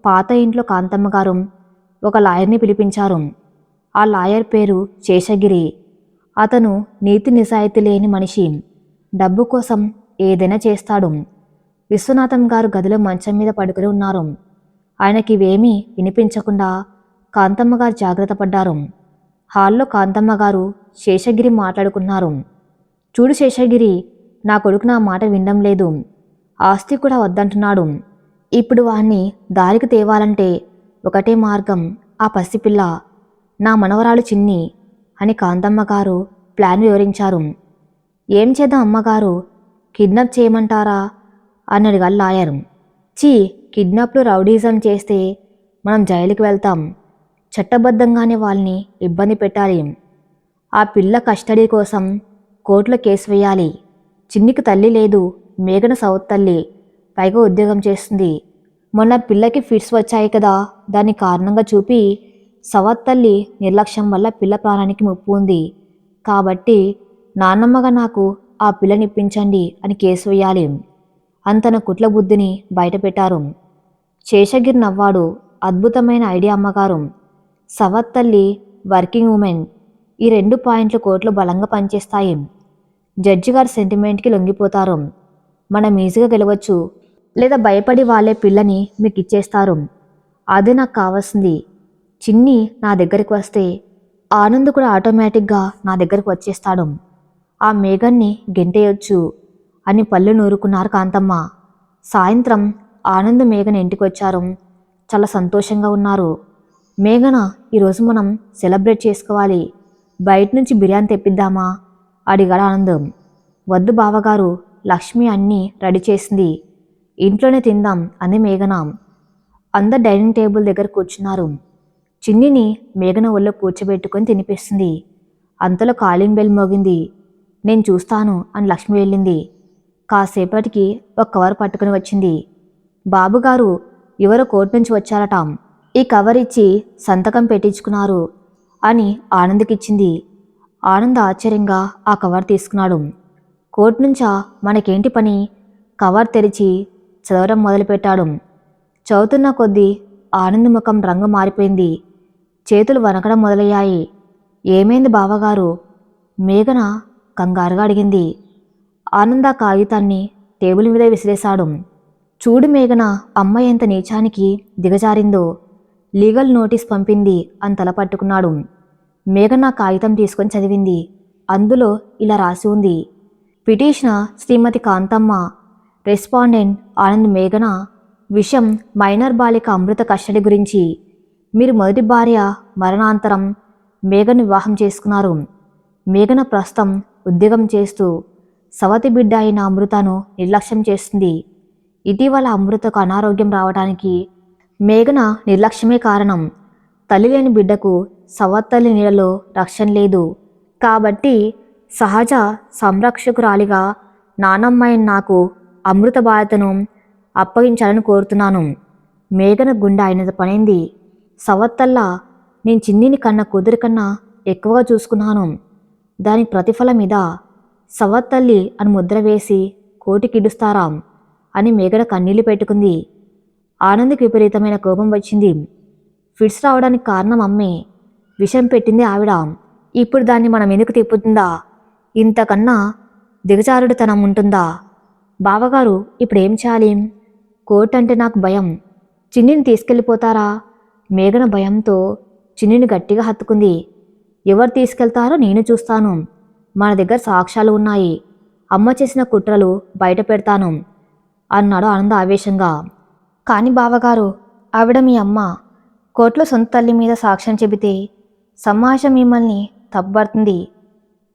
పాత ఇంట్లో కాంతమ్మ గారు ఒక లాయర్ని పిలిపించారు. ఆ లాయర్ పేరు శేషగిరి. అతను నీతి నిజాయితీ లేని మనిషి, డబ్బు కోసం ఏదైనా చేస్తాడు. విశ్వనాథం గారు గదిలో మంచం మీద పడుకుని ఉన్నారు. ఆయనకి ఇవేమీ వినిపించకుండా కాంతమ్మ గారు జాగ్రత్త పడ్డారు. హాల్లో కాంతమ్మ గారు శేషగిరి మాట్లాడుకున్నారు. చూడు శేషగిరి, నా కొడుకు నా మాట వినడం లేదు, ఆస్తి కూడా వద్దంటున్నాడు. ఇప్పుడు వాణ్ణి దారికి తేవాలంటే ఒకటే మార్గం, ఆ పసిపిల్ల, నా మనవరాలు చిన్ని అని కాంతమ్మ గారు ప్లాన్ వివరించారు. ఏం చేద్దాం అమ్మగారు, కిడ్నాప్ చేయమంటారా అని అడిగాడు లాయర్. చీ, కిడ్నాప్లు రౌడీజం చేస్తే మనం జైలుకి వెళ్తాం, చట్టబద్ధంగానే వాళ్ళని ఇబ్బంది పెట్టాలి. ఆ పిల్ల కస్టడీ కోసం కోర్టులో కేసు వేయాలి. చిన్నికి తల్లి లేదు, మేఘన సౌత్ తల్లి, పైగా ఉద్యోగం చేస్తుంది. మొన్న పిల్లకి ఫిట్స్ వచ్చాయి కదా, దాన్ని కారణంగా చూపి సవత్తల్లి నిర్లక్ష్యం వల్ల పిల్ల ప్రాణానికి ముప్పు ఉంది. కాబట్టి నాన్నమ్మగా నాకు ఆ పిల్లనిప్పించండి అని కేసు వేయాలి అని తన కుట్ల బుద్ధిని బయటపెట్టారు. శేషగిరి నవ్వాడు. అద్భుతమైన ఐడియా అమ్మగారు. సవత్తల్లి, వర్కింగ్ ఉమెన్, ఈ 2 పాయింట్లు కోర్టులో బలంగా పనిచేస్తాయి. జడ్జి గారి సెంటిమెంట్కి లొంగిపోతారు. మనం ఈజీగా గెలవచ్చు, లేదా భయపడి వాళ్ళే పిల్లని మీకు ఇచ్చేస్తారు. అదే నాకు కావాల్సింది. చిన్ని నా దగ్గరికి వస్తే ఆనంద్ కూడా ఆటోమేటిక్గా నా దగ్గరికి వచ్చేస్తాడు. ఆ మేఘన్ని గెంటేయొచ్చు అని పళ్ళు నూరుకున్నారు కాంతమ్మ. సాయంత్రం ఆనంద్ మేఘన ఇంటికి వచ్చారు. చాలా సంతోషంగా ఉన్నారు. మేఘన, ఈరోజు మనం సెలబ్రేట్ చేసుకోవాలి. బయట నుంచి బిర్యానీ తెప్పిద్దామా అడిగాడు ఆనందం. వద్దు బావగారు, లక్ష్మి అన్నీ రెడీ చేసింది, ఇంట్లోనే తిందాం అంది మేఘన. అందరు డైనింగ్ టేబుల్ దగ్గర కూర్చున్నారు. చిన్నిని మేఘన ఒళ్ళో కూర్చోబెట్టుకొని తినిపిస్తుంది. అంతలో కాలింగ్ బెల్ మోగింది. నేను చూస్తాను అని లక్ష్మి వెళ్ళింది. కాసేపటికి ఒక కవర్ పట్టుకుని వచ్చింది. బాబుగారు, ఎవరో కోర్టు నుంచి వచ్చారట, ఈ కవర్ ఇచ్చి సంతకం పెట్టించుకున్నారు అని ఆనంద్కిచ్చింది. ఆనంద్ ఆశ్చర్యంగా ఆ కవర్ తీసుకున్నాడు. కోర్టు నుంచా, మనకేంటి పని? కవర్ తెరిచి చదవడం మొదలుపెట్టాడు. చదువుతున్న కొద్దీ ఆనంద్ ముఖం రంగు మారిపోయింది. చేతులు వణకడం మొదలయ్యాయి. ఏమైంది బావగారు? మేఘన కంగారుగా అడిగింది. ఆనంద్ ఆ కాగితాన్ని టేబుల్ మీద విసిరేశాడు. చూడు మేఘన, అమ్మ ఎంత నీచానికి దిగజారిందో. లీగల్ నోటీస్ పంపింది అని తల పట్టుకున్నాడు. మేఘన కాగితం తీసుకొని చదివింది. అందులో ఇలా రాసి ఉంది. పిటిషనర్ శ్రీమతి కాంతమ్మ, రెస్పాండెంట్ ఆనంద్ మేఘన, విషయం మైనర్ బాలిక అమృత కస్టడీ గురించి. మీరు మొదటి భార్య మరణాంతరం మేఘను వివాహం చేసుకున్నారు. మేఘన ప్రస్తుతం ఉద్యోగం చేస్తూ సవతి బిడ్డ అయిన అమృతను నిర్లక్ష్యం చేస్తుంది. ఇటీవల అమృతకు అనారోగ్యం రావడానికి మేఘన నిర్లక్ష్యమే కారణం. తల్లి లేని బిడ్డకు సవత్తల్లి నీడలో రక్షణ లేదు. కాబట్టి సహజ సంరక్షకురాలిగా నానమ్మాయి నాకు అమృత బాధ్యతను అప్పగించాలని కోరుతున్నాను. మేఘన గుండె అయినంత పనైంది. సవత్తల్లా, నేను చిన్నిని కన్న కూతురి కన్నా ఎక్కువగా చూసుకున్నాను. దానికి ప్రతిఫలం ఇదా? సవత్తల్లి అని ముద్ర వేసి కోటికిడుస్తారా అని మేఘన కన్నీళ్లు పెట్టుకుంది. ఆనంద్కి విపరీతమైన కోపం వచ్చింది. ఫిట్స్ రావడానికి కారణం అమ్మే. విషం పెట్టింది ఆవిడ. ఇప్పుడు దాన్ని మనం ఎందుకు తిప్పుతుందా? ఇంతకన్నా దిగజారుడుతనం ఉంటుందా? బావగారు, ఇప్పుడు ఏం చేయాలి? కోర్టు అంటే నాకు భయం. చిన్నిని తీసుకెళ్ళిపోతారా? మేఘన భయంతో చిన్నిని గట్టిగా హత్తుకుంది. ఎవరు తీసుకెళ్తారో నేను చూస్తాను. మన దగ్గర సాక్ష్యాలు ఉన్నాయి. అమ్మ చేసిన కుట్రలు బయట పెడతాను అన్నాడు ఆనంద్ ఆవేశంగా. కాని బావగారు, ఆవిడ మీ అమ్మ. కోర్టులో సొంత తల్లి మీద సాక్ష్యం చెబితే సమాజం మిమ్మల్ని తప్పుబడుతుంది.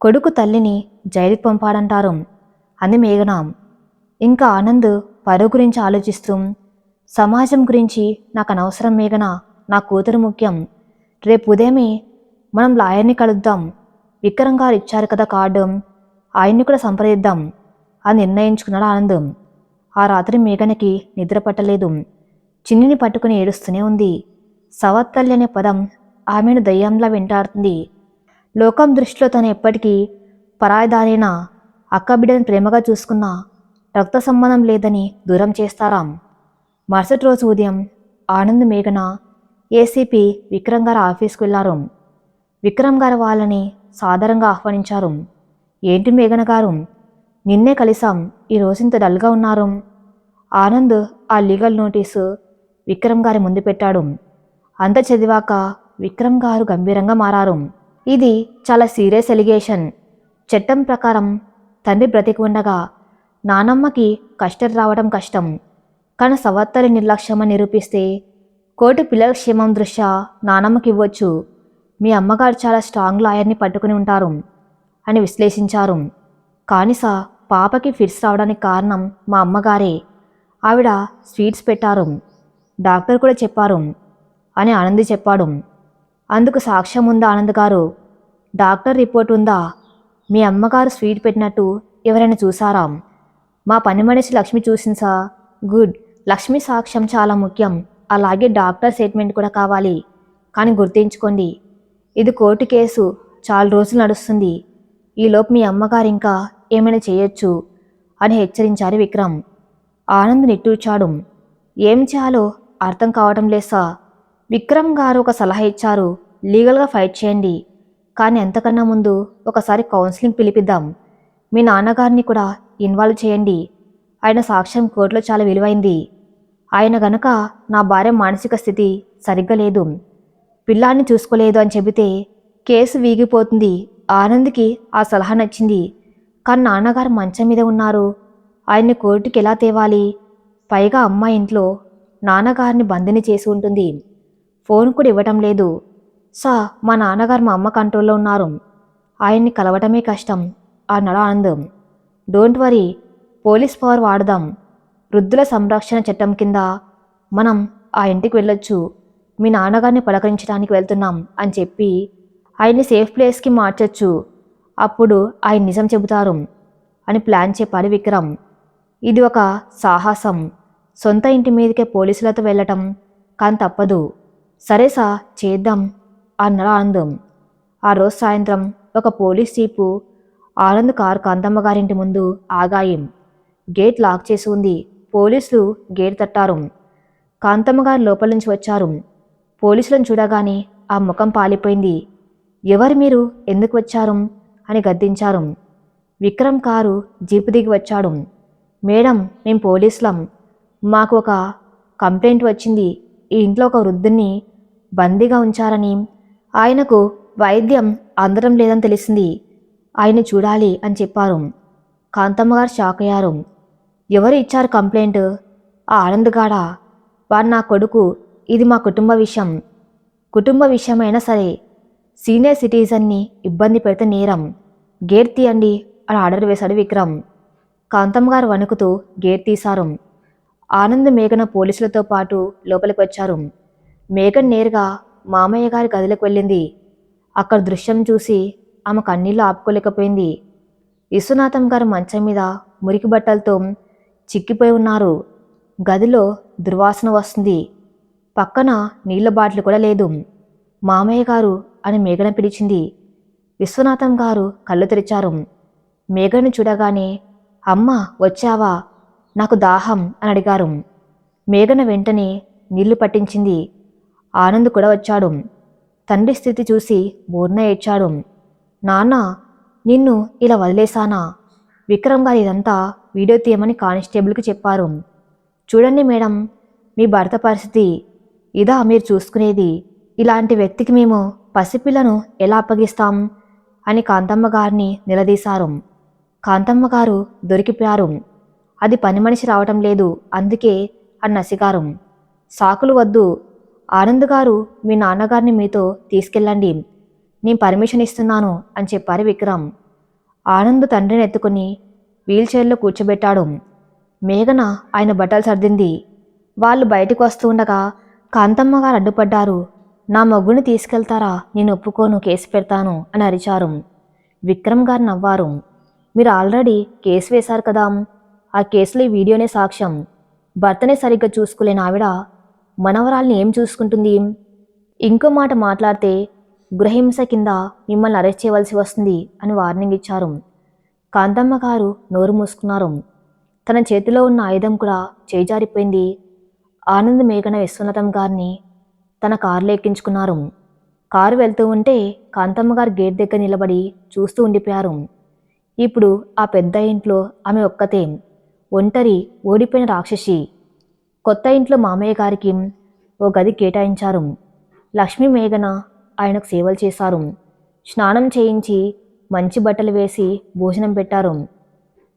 కొడుకు తల్లిని జైలుకి పంపాడంటారు అంది మేఘన. ఇంకా ఆనంద్ పరువు గురించి ఆలోచిస్తూ, సమాజం గురించి నాకు అనవసరం మేఘన, నా కూతురు ముఖ్యం. రేపు ఉదయమే మనం లాయర్ని కలుద్దాం. విక్రమ్ గారు ఇచ్చారు కదా కార్డు, ఆయన్ని కూడా సంప్రదిద్దాం అని నిర్ణయించుకున్నాడు ఆనందం. ఆ రాత్రి మేఘనకి నిద్ర పట్టలేదు. చిన్నిని పట్టుకుని ఏడుస్తూనే ఉంది. సవత్తల్లి అనే పదం ఆమెను దయ్యంలా వెంటాడుతుంది. లోకం దృష్టిలో తను ఎప్పటికీ పరాయిదానైనా, అక్క బిడ్డను ప్రేమగా చూసుకున్నా రక్త సంబంధం లేదని దూరం చేస్తారా? మరుసటి రోజు ఉదయం ఆనంద్ మేఘన ఏసీపీ విక్రమ్ గారు ఆఫీస్కి వెళ్లారు. విక్రమ్ గారు వాళ్ళని సాదరంగా ఆహ్వానించారు. ఏంటి మేఘన గారు, నిన్నే కలిసాం, ఈరోజు ఇంత డల్గా ఉన్నారు? ఆనంద్ ఆ లీగల్ నోటీసు విక్రమ్ గారి ముందు పెట్టాడు. అంత చదివాక విక్రమ్ గారు గంభీరంగా మారారు. ఇది చాలా సీరియస్ ఎలిగేషన్. చట్టం ప్రకారం తండ్రి బ్రతికి ఉండగా నానమ్మకి కష్టం రావడం కష్టం. కానీ సవత్తలి నిర్లక్ష్యమని నిరూపిస్తే కోర్టు పిల్లల క్షేమం దృష్ట్యా నానమ్మకి ఇవ్వచ్చు. మీ అమ్మగారు చాలా స్ట్రాంగ్ లాయర్ని పట్టుకుని ఉంటారు అని విశ్లేషించారు. కానీ పాపకి ఫిట్స్ రావడానికి కారణం మా అమ్మగారే. ఆవిడ స్వీట్స్ పెట్టారు, డాక్టర్ కూడా చెప్పారు అని ఆనంద్ చెప్పాడు. అందుకు సాక్ష్యం ఉందా ఆనంద్ గారు? డాక్టర్ రిపోర్ట్ ఉందా? మీ అమ్మగారు స్వీట్ పెట్టినట్టు ఎవరైనా చూసారా? మా పని మనిషి లక్ష్మి చూసింది గుడ్. లక్ష్మి సాక్ష్యం చాలా ముఖ్యం. అలాగే డాక్టర్ స్టేట్మెంట్ కూడా కావాలి. కానీ గుర్తుంచుకోండి, ఇది కోర్టు కేసు, చాలా రోజులు నడుస్తుంది. ఈలోపు మీ అమ్మగారు ఇంకా ఏమైనా చేయొచ్చు అని హెచ్చరించారు విక్రమ్. ఆనంద్ నిట్టూర్చాడు. ఏం చేయాలో అర్థం కావటం లేసా. విక్రమ్ గారు ఒక సలహా ఇచ్చారు, లీగల్గా ఫైట్ చేయండి, కానీ ఎంతకన్నా ముందు ఒకసారి కౌన్సిలింగ్ పిలిపిద్దాం. మీ నాన్నగారిని కూడా ఇన్వాల్వ్ చేయండి. ఆయన సాక్ష్యం కోర్టులో చాలా విలువైంది. ఆయన గనక నా భార్య మానసిక స్థితి సరిగ్గా లేదు, పిల్లాన్ని చూసుకోలేదు అని చెబితే కేసు వీగిపోతుంది. ఆనంద్కి ఆ సలహా నచ్చింది. కానీ నాన్నగారు మంచం మీద ఉన్నారు, ఆయన్ని కోర్టుకి ఎలా తేవాలి? పైగా అమ్మాయి ఇంట్లో నాన్నగారిని బంధిని చేసి ఉంటుంది, ఫోన్ కూడా ఇవ్వటం లేదు. మా నాన్నగారు మా అమ్మ కంట్రోల్లో ఉన్నారు, ఆయన్ని కలవటమే కష్టం అన్నాడు ఆనందం. డోంట్ వరీ, పోలీస్ పవర్ వాడదాం. వృద్ధుల సంరక్షణ చట్టం కింద మనం ఆ ఇంటికి వెళ్ళొచ్చు. మీ నాన్నగారిని పలకరించడానికి వెళ్తున్నాం అని చెప్పి ఆయన్ని సేఫ్ ప్లేస్కి మార్చొచ్చు. అప్పుడు ఆయన నిజం చెబుతారు అని ప్లాన్ చెప్పాడు విక్రమ్. ఇది ఒక సాహసం, సొంత ఇంటి మీదకే పోలీసులతో వెళ్ళటం, కానీ తప్పదు. సరే చేద్దాం అన్నాడు ఆనందం. ఆ రోజు సాయంత్రం ఒక police jeep Anand car Kanthamma గారింటి ముందు ఆగాయి. గేట్ లాక్ చేసి ఉంది. పోలీసులు గేట్ తట్టారు. కాంతమ్మ గారు లోపల నుంచి వచ్చారు. పోలీసులను చూడగానే ఆ ముఖం పాలిపోయింది. ఎవరు మీరు, ఎందుకు వచ్చారు అని గద్దించారు. విక్రమ్ కారు జీపు దిగి వచ్చాడు. మేడం, మేం పోలీసులం, మాకు ఒక కంప్లైంట్ వచ్చింది. ఈ ఇంట్లో ఒక వృద్ధుణ్ణి బందీగా ఉంచారని, ఆయనకు వైద్యం అందడం లేదని తెలిసింది, ఆయన్ని చూడాలి అని చెప్పారు. కాంతమ్మ గారు షాక్ అయ్యారు. ఎవరు ఇచ్చారు కంప్లైంట్? ఆ ఆనంద్ గాడా? వాడు నా కొడుకు. ఇది మా కుటుంబ విషయం. కుటుంబ విషయమైనా సరే సీనియర్ సిటిజన్ని ఇబ్బంది పెడితే నేరం. గేట్ తీయండి అని ఆర్డర్ వేశాడు విక్రమ్. కాంతమ్మ గారు వణుకుతూ గేట్ తీశారు. ఆనంద్ మేఘన పోలీసులతో పాటు లోపలికి వచ్చారు. మేఘన్ నేరుగా మామయ్య గారి గదిలోకి వెళ్ళింది. అక్కడ దృశ్యం చూసి ఆమె కన్నీళ్లు ఆపుకోలేకపోయింది. విశ్వనాథం గారు మంచం మీద మురికి బట్టలతో చిక్కిపోయి ఉన్నారు. గదిలో దుర్వాసన వస్తుంది. పక్కన నీళ్ల బాటిల్ కూడా లేదు. మామయ్య గారు అని మేఘన పిలిచింది. విశ్వనాథం గారు కళ్ళు తెరిచారు. మేఘను చూడగానే, అమ్మ వచ్చావా, నాకు దాహం అని అడిగారు. మేఘన వెంటనే నీళ్లు పట్టించింది. ఆనంద్ కూడా వచ్చాడు. తండ్రి స్థితి చూసి బోర్న ఏడ్చాడు. నాన్న, నిన్ను ఇలా వదిలేశానా? విక్రమ్ గారు ఇదంతా వీడియో తీయమని కానిస్టేబుల్కి చెప్పారు. చూడండి మేడం, మీ భర్త పరిస్థితి ఇదా మీరు చూసుకునేది? ఇలాంటి వ్యక్తికి మేము పసిపిల్లను ఎలా అప్పగిస్తాం అని కాంతమ్మ గారిని నిలదీశారు. కాంతమ్మ గారు దొరికిపోయారు. అది పని మనిషి రావటం లేదు, అందుకే అని నసిగారు. సాకులు వద్దు. ఆనంద్ గారు మీ నాన్నగారిని మీతో తీసుకెళ్ళండి, నేను పర్మిషన్ ఇస్తున్నాను అని చెప్పారు విక్రమ్. ఆనంద్ తండ్రిని ఎత్తుకుని వీల్చైర్లో కూర్చోబెట్టాడు. మేఘన ఆయన బట్టలు సర్దింది. వాళ్ళు బయటకు వస్తూ ఉండగా కాంతమ్మ గారు అడ్డుపడ్డారు. నా మొగ్గుని తీసుకెళ్తారా? నేను ఒప్పుకోను, కేసు పెడతాను అని అరిచారు. విక్రమ్ గారు నవ్వారు. మీరు ఆల్రెడీ కేసు వేశారు కదా, ఆ కేసులో ఈ వీడియోనే సాక్ష్యం. భర్తనే సరిగ్గా చూసుకోలేని ఆవిడ మనవరాల్ని ఏం చూసుకుంటుంది? ఇంకో మాట మాట్లాడితే గృహహింస కింద మిమ్మల్ని అరెస్ట్ చేయవలసి వస్తుంది అని వార్నింగ్ ఇచ్చారు. కాంతమ్మ గారు నోరు మూసుకున్నారు. తన చేతిలో ఉన్న ఆయుధం కూడా చేజారిపోయింది. ఆనంద్ మేఘన విశ్వనాథం గారిని తన కారులో ఎక్కించుకున్నారు. కారు వెళ్తూ ఉంటే కాంతమ్మ గారు గేట్ దగ్గర నిలబడి చూస్తూ ఉండిపోయారు. ఇప్పుడు ఆ పెద్ద ఇంట్లో ఆమె ఒక్కతే, ఒంటరి, ఓడిపోయిన రాక్షసి. కొత్త ఇంట్లో మామయ్య గారికి ఓ గది కేటాయించారు. లక్ష్మీ మేఘన ఆయనకు సేవలు చేశారు. స్నానం చేయించి మంచి బట్టలు వేసి భోజనం పెట్టారు.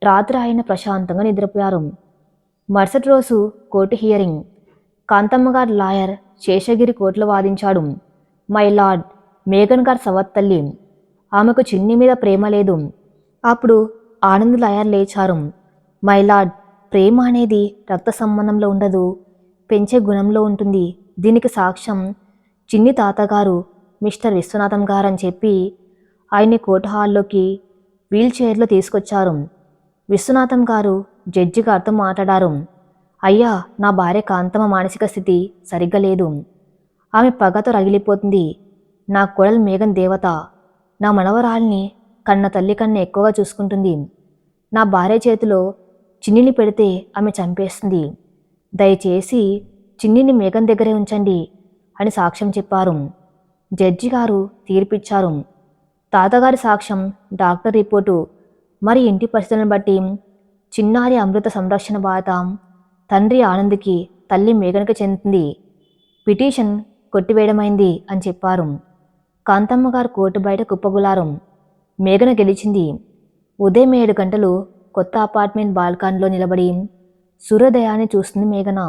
రాత్రి ఆయన ప్రశాంతంగా నిద్రపోయారు. మరుసటి రోజు కోర్టు హియరింగ్. కాంతమ్మ గారు లాయర్ శేషగిరి కోర్టులో వాదించాడు. మై లార్డ్, మేఘన్ గారు సవత్తల్లి, ఆమెకు చిన్ని మీద ప్రేమ లేదు. అప్పుడు ఆనంద్ లాయర్ లేచారు. మై లార్డ్, ప్రేమ అనేది రక్త సంబంధంలో ఉండదు, పెంచే గుణంలో ఉంటుంది. దీనికి సాక్ష్యం చిన్ని తాతగారు మిస్టర్ విశ్వనాథం గారు అని చెప్పి ఆయన్ని కోర్టు హాల్లోకి వీల్ చైర్లో తీసుకొచ్చారు. విశ్వనాథం గారు జడ్జి గారితో మాట్లాడారు. అయ్యా, నా భార్య కాంతమ్మ మానసిక స్థితి సరిగ్గా లేదు. ఆమె పగతో రగిలిపోతుంది. నా కోడలు మేఘన దేవత. నా మనవరాల్ని కన్న తల్లి కన్నా ఎక్కువగా చూసుకుంటుంది. నా భార్య చేతిలో చిన్నిని పెడితే ఆమె చంపేస్తుంది. దయచేసి చిన్నిని మేఘన్ దగ్గరే ఉంచండి అని సాక్ష్యం చెప్పారు. జడ్జి గారు తీర్పిచ్చారు. తాతగారి సాక్ష్యం, డాక్టర్ రిపోర్టు, మరి ఇంటి పరిస్థితులను బట్టి చిన్నారి అమృత సంరక్షణ బాధ్యత తండ్రి ఆనంద్కి, తల్లి మేఘన్కి చెందుతుంది. పిటిషన్ కొట్టివేయడమైంది అని చెప్పారు. కాంతమ్మ గారు కోర్టు బయట కుప్పగులారు. మేఘన గెలిచింది. ఉదయం 7 గంటలు కొత్త అపార్ట్మెంట్ బాల్కాన్లో నిలబడి సూర్యోదయాన్ని చూస్తుంది మేఘన.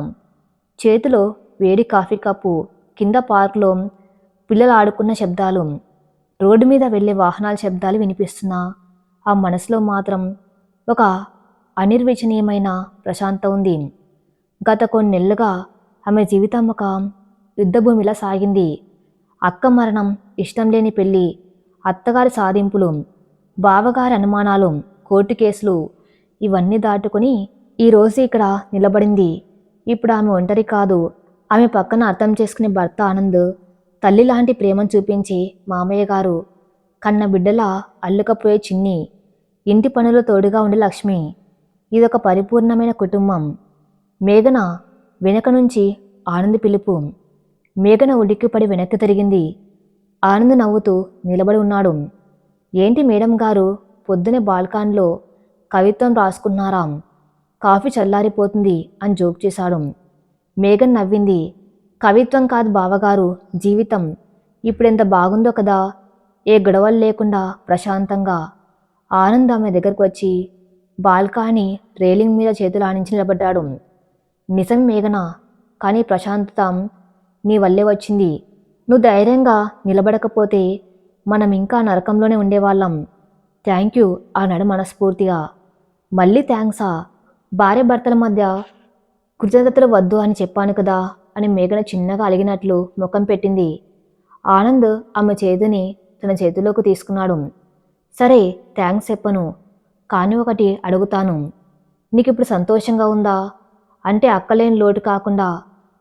చేతిలో వేడి కాఫీ కప్పు, కింద పార్క్లో పిల్లలు ఆడుకున్న శబ్దాలు, రోడ్డు మీద వెళ్ళే వాహనాల శబ్దాలు వినిపిస్తున్నా ఆ మనసులో మాత్రం ఒక అనిర్వచనీయమైన ప్రశాంతత ఉంది. గత కొన్ని నెలలుగా ఆమె జీవితం ఒక యుద్ధభూమిలా సాగింది. అక్క మరణం, ఇష్టం లేని పెళ్ళి, అత్తగారి సాధింపులు, బావగారి అనుమానాలు, కోర్టు కేసులు, ఇవన్నీ దాటుకుని ఈరోజు ఇక్కడ నిలబడింది. ఇప్పుడు ఆమె ఒంటరి కాదు. ఆమె పక్కన అర్థం చేసుకునే భర్త ఆనంద్, తల్లి లాంటి ప్రేమను చూపించి మామయ్య గారు, కన్న బిడ్డలా అల్లుకపోయే చిన్ని, ఇంటి పనులు తోడుగా ఉండే లక్ష్మి. ఇదొక పరిపూర్ణమైన కుటుంబం. మేఘన వెనక నుంచి ఆనంద్ పిలుపు. మేఘన ఉడిక్కిపడి వెనక్కి తిరిగింది. ఆనంద్ నవ్వుతూ నిలబడి ఉన్నాడు. ఏంటి మేడం గారు, పొద్దునే బాల్కాన్లో కవిత్వం రాసుకున్నారా? కాఫీ చల్లారిపోతుంది అని జోక్ చేశాడు. మేఘన్ నవ్వింది. కవిత్వం కాదు బావగారు, జీవితం. ఇప్పుడెంత బాగుందో కదా, ఏ గొడవలు లేకుండా ప్రశాంతంగా. ఆనంద్ ఆమె దగ్గరకు వచ్చి బాల్కానీ రేలింగ్ మీద చేతులు ఆనించి నిలబడ్డాడు. నిజం మేఘన, కానీ ప్రశాంతత నీ వల్లే వచ్చింది. నువ్వు ధైర్యంగా నిలబడకపోతే మనం ఇంకా నరకంలోనే ఉండేవాళ్ళం. థ్యాంక్ యూ అన్నాడు మనస్ఫూర్తిగా. మళ్ళీ థ్యాంక్సా? భార్య భర్తల మధ్య కృతజ్ఞతలు వద్దు అని చెప్పాను కదా అని మేఘన చిన్నగా అలిగినట్లు ముఖం పెట్టింది. ఆనంద్ ఆమె చేతిని తన చేతిలోకి తీసుకున్నాడు. సరే, థ్యాంక్స్ చెప్పను, కానీ ఒకటి అడుగుతాను. నీకు ఇప్పుడు సంతోషంగా ఉందా? అంటే అక్కలేని లోటు కాకుండా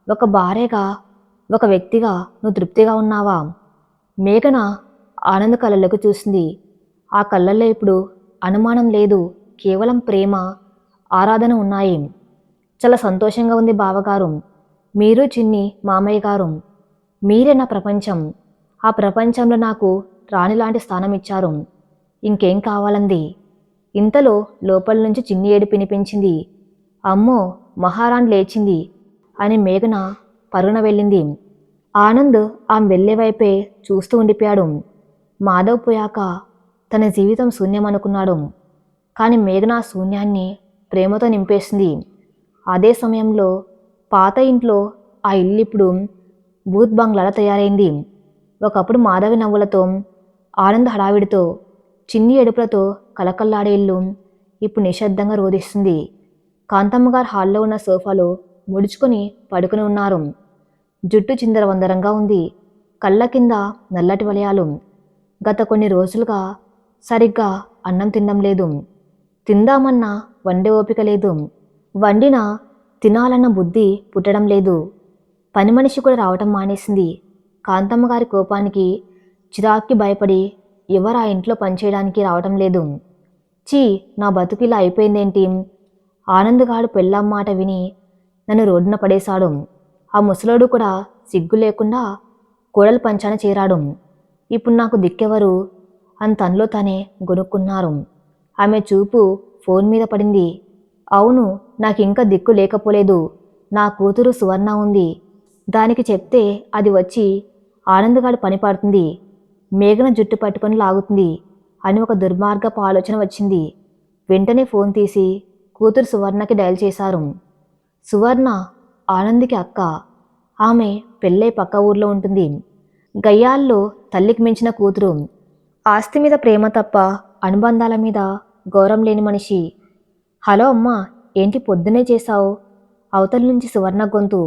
ఒక భార్యగా, ఒక వ్యక్తిగా నువ్వు తృప్తిగా ఉన్నావా? మేఘన ఆనంద్ కళ్ళలోకి చూసింది. ఆ కళ్ళల్లో ఇప్పుడు అనుమానం లేదు, కేవలం ప్రేమ, ఆరాధన ఉన్నాయి. చాలా సంతోషంగా ఉంది బావగారు. మీరు చిన్ని, మామయ్య గారు, మీరే నా ప్రపంచం. ఆ ప్రపంచంలో నాకు రాణిలాంటి స్థానం ఇచ్చారు. ఇంకేం కావాలంది? ఇంతలో లోపల నుంచి చిన్ని ఏడుపు వినిపించింది. అమ్మో, మహారాణి లేచింది అని మేఘన పరుగున వెళ్ళింది. ఆనంద్ ఆమె వెళ్ళే వైపే చూస్తూ ఉండిపోయాడు. మాధవ్ పోయాక తన జీవితం శూన్యమనుకున్నాడు. కానీ మేఘన శూన్యాన్ని ప్రేమతో నింపేసింది. అదే సమయంలో పాత ఇంట్లో ఆ ఇల్లు ఇప్పుడు బూత్ బంగ్లాలా తయారైంది. ఒకప్పుడు మాధవి నవ్వులతో, ఆనంద్ హడావిడితో, చిన్ని ఏడుపులతో కలకల్లాడే ఇల్లు ఇప్పుడు నిశ్శబ్దంగా రోధిస్తుంది. కాంతమ్మగారు హాల్లో ఉన్న సోఫాలో ముడుచుకొని పడుకుని ఉన్నారు. జుట్టు చిందరవందరంగా ఉంది. కళ్ళ కింద నల్లటి వలయాలు. గత కొన్ని రోజులుగా సరిగ్గా అన్నం తినడం లేదు. తిందామన్నా వండే ఓపిక లేదు. వండినా తినాలన్న బుద్ధి పుట్టడం లేదు. పని మనిషి కూడా రావటం మానేసింది. కాంతమ్మగారి కోపానికి, చిరాక్కి భయపడి ఎవరు ఆ ఇంట్లో పనిచేయడానికి రావటం లేదు. చీ, నా బతుకు ఇలా అయిపోయిందేంటి? ఆనందగాడు పెళ్ళాం మాట విని నన్ను రోడ్డున పడేశాడు. ఆ ముసలోడు కూడా సిగ్గు లేకుండా కోడలు పంచాన చేరాడు. ఇప్పుడు నాకు దిక్కెవరు అని తనలో తనే గొనుక్కున్నారు. ఆమె చూపు ఫోన్ మీద పడింది. అవును, నాకింకా దిక్కు లేకపోలేదు. నా కూతురు సువర్ణ ఉంది. దానికి చెప్తే అది వచ్చి ఆనందగాడు పని పడుతుంది. మేఘన జుట్టు పట్టుకొని లాగుతుంది అని ఒక దుర్మార్గపు ఆలోచన వచ్చింది. వెంటనే ఫోన్ తీసి కూతురు సువర్ణకి డయల్ చేశారు. సువర్ణ ఆనంద్కి అక్క. ఆమె పెళ్ళై పక్క ఊర్లో ఉంటుంది. గయ్యాల్లో తల్లికి మించిన కూతురు. ఆస్తి మీద ప్రేమ తప్ప అనుబంధాల మీద గౌరవం లేని మనిషి. హలో అమ్మా, ఏంటి పొద్దునే చేశావు? అవతల నుంచి సువర్ణ గొంతు.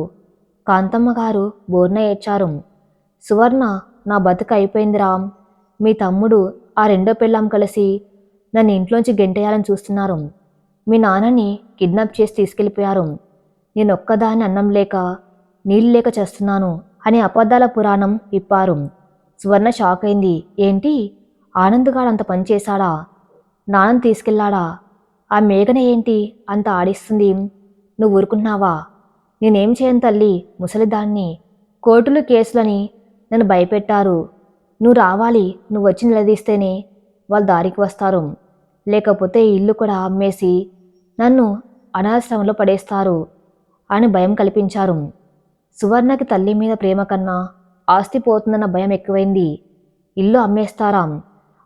కాంతమ్మ గారు బోర్న ఏడ్చారు. సువర్ణ, నా బతుకు అయిపోయిందిరా. మీ తమ్ముడు, ఆ రెండో పెళ్ళాం కలిసి నన్ను ఇంట్లోంచి గెంటేయాలని చూస్తున్నారు. మీ నాన్నని కిడ్నాప్ చేసి తీసుకెళ్ళిపోయారు. నేనొక్కదాన్ని అన్నం లేక నీళ్ళు లేక చేస్తున్నాను అని అబద్ధాల పురాణం విప్పారు. సువర్ణ షాక్ అయింది. ఏంటి, ఆనంద్గాడు అంత పని చేశాడా? నాన్నని తీసుకెళ్లాడా? ఆ మేఘన ఏంటి అంత ఆడిస్తుంది? నువ్వు ఊరుకుంటున్నావా? నేనేం చేయను తల్లి, ముసలిదాన్ని. కోర్టులు కేసులని నన్ను భయపెట్టారు. నువ్వు రావాలి, నువ్వు వచ్చి నిలదీస్తేనే వాళ్ళు దారికి వస్తారు. లేకపోతే ఈ ఇల్లు కూడా అమ్మేసి నన్ను అనాథాశ్రమంలో పడేస్తారు అని భయం కల్పించారు. సువర్ణకి తల్లి మీద ప్రేమ కన్నా ఆస్తి పోతుందన్న భయం ఎక్కువైంది. ఇల్లు అమ్మేస్తారా?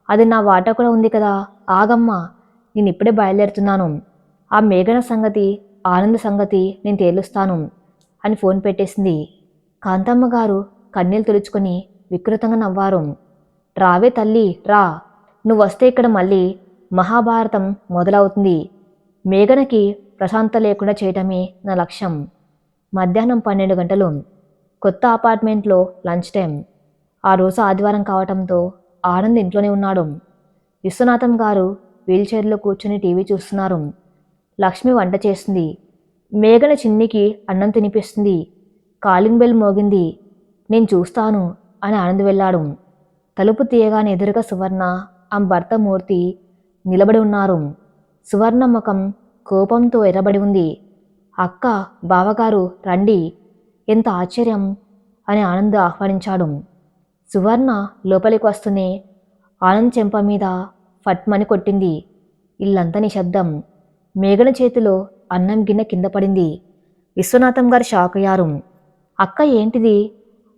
అది నా వాటా కూడా ఉంది కదా. ఆగమ్మా, నేను ఇప్పుడే బయలుదేరుతున్నాను. ఆ మేఘన సంగతి, ఆనంద్ సంగతి నేను తేలుస్తాను అని ఫోన్ పెట్టేసింది. కాంతమ్మ గారు కన్నీళ్ళు తుడుచుకొని వికృతంగా నవ్వారు. రావే తల్లి రా, నువ్వు వస్తే ఇక్కడ మళ్ళీ మహాభారతం మొదలవుతుంది. మేఘనకి ప్రశాంతత లేకుండా చేయటమే నా లక్ష్యం. మధ్యాహ్నం 12 గంటలు. కొత్త అపార్ట్మెంట్లో లంచ్ టైం. ఆ రోజు ఆదివారం కావటంతో ఆనంద్ ఇంట్లోనే ఉన్నాడు. విశ్వనాథం గారు వీల్చైర్లో కూర్చుని టీవీ చూస్తున్నారు. లక్ష్మి వంట చేస్తుంది. మేఘన చిన్నికి అన్నం తినిపిస్తుంది. కాలింగ్ బెల్ మోగింది. నేను చూస్తాను అని ఆనంద్ వెళ్ళాడు. తలుపు తీయగానే ఎదురుగా సువర్ణ, ఆమె భర్త మూర్తి నిలబడి ఉన్నారు. సువర్ణ ముఖం కోపంతో ఎర్రబడి ఉంది. అక్క, బావగారు రండి. ఎంత ఆశ్చర్యం అని ఆనంద్ ఆహ్వానించాడు. సువర్ణ లోపలికి వస్తూనే ఆనంద్ చెంప మీద ఫట్మని కొట్టింది. ఇల్లంతా నిశ్శబ్దం. మేఘన చేతిలో అన్నం గిన్నె కింద పడింది. విశ్వనాథం గారు షాక్ అయ్యారు. అక్క ఏంటిది?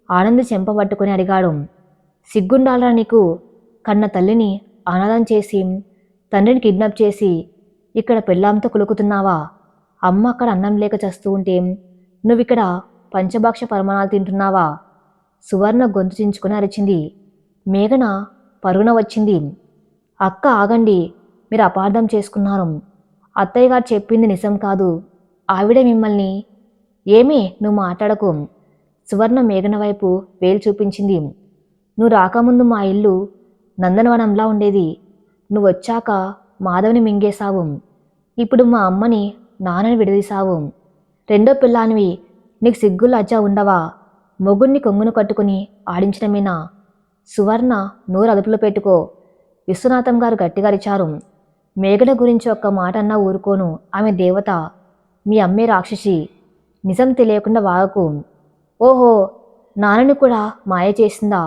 ఆనంద్ చెంప పట్టుకుని అడిగాడు. సిగ్గుండాలరా నీకు? కన్న తల్లిని అనాథం చేసి, తండ్రిని కిడ్నాప్ చేసి ఇక్కడ పెళ్ళాంతో కులుకుతున్నావా? అమ్మ అక్కడ అన్నం లేక చస్తూ ఉంటే నువ్విక్కడ పంచభాక్ష పరమాణాలు తింటున్నావా? సువర్ణ గొంతు చించుకొని అరిచింది. మేఘన పరుగున వచ్చింది. అక్క ఆగండి, మీరు అపార్థం చేసుకున్నారు. అత్తయ్య గారు చెప్పింది నిజం కాదు. ఆవిడే మిమ్మల్ని. ఏమే నువ్వు మాట్లాడకు. సువర్ణ మేఘన వైపు వేలు చూపించింది. నువ్వు రాకముందు మా ఇల్లు నందనవనంలా ఉండేది. నువ్వు వచ్చాక మాధవిని మింగేశావు. ఇప్పుడు మా అమ్మని నాన్నని విడదీశావు. రెండో పిల్లానివి, నీకు సిగ్గు లజ్జ ఉండవా? మొగుణ్ణి కొంగును కట్టుకుని ఆడించడమేనా? సువర్ణ నోరు అదుపులో పెట్టుకో. విశ్వనాథం గారు గట్టిగా అరిచారు. మేఘన గురించి ఒక్క మాట అన్నా ఊరుకోను. ఆమె దేవత, మీ అమ్మే రాక్షసి. నిజం తెలియకుండా వాగకు. ఓహో, నాన్నని కూడా మాయ చేసిందా?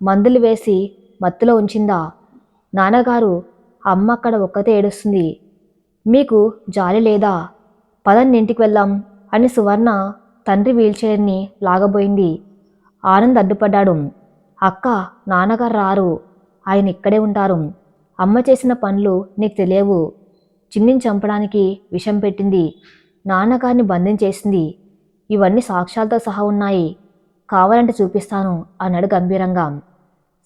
మందులు వేసి మత్తులో ఉంచిందా? నాన్నగారు, అమ్మ అక్కడ ఒక్కతే ఏడుస్తుంది. మీకు జాలి లేదా? పదండి ఇంటికి వెళ్దాం అని సువర్ణ తండ్రి వీల్చైర్ని లాగబోయింది. ఆనంద్ అడ్డుపడ్డాడు. అక్క, నాన్నగారు రారు. ఆయన ఇక్కడే ఉంటారు. అమ్మ చేసిన పనులు నీకు తెలియవు. చిన్నిని చంపడానికి విషం పెట్టింది. నాన్నగారిని బంధించేసింది. ఇవన్నీ సాక్ష్యాలతో సహా ఉన్నాయి. కావాలంటే చూపిస్తాను అన్నాడు గంభీరంగా.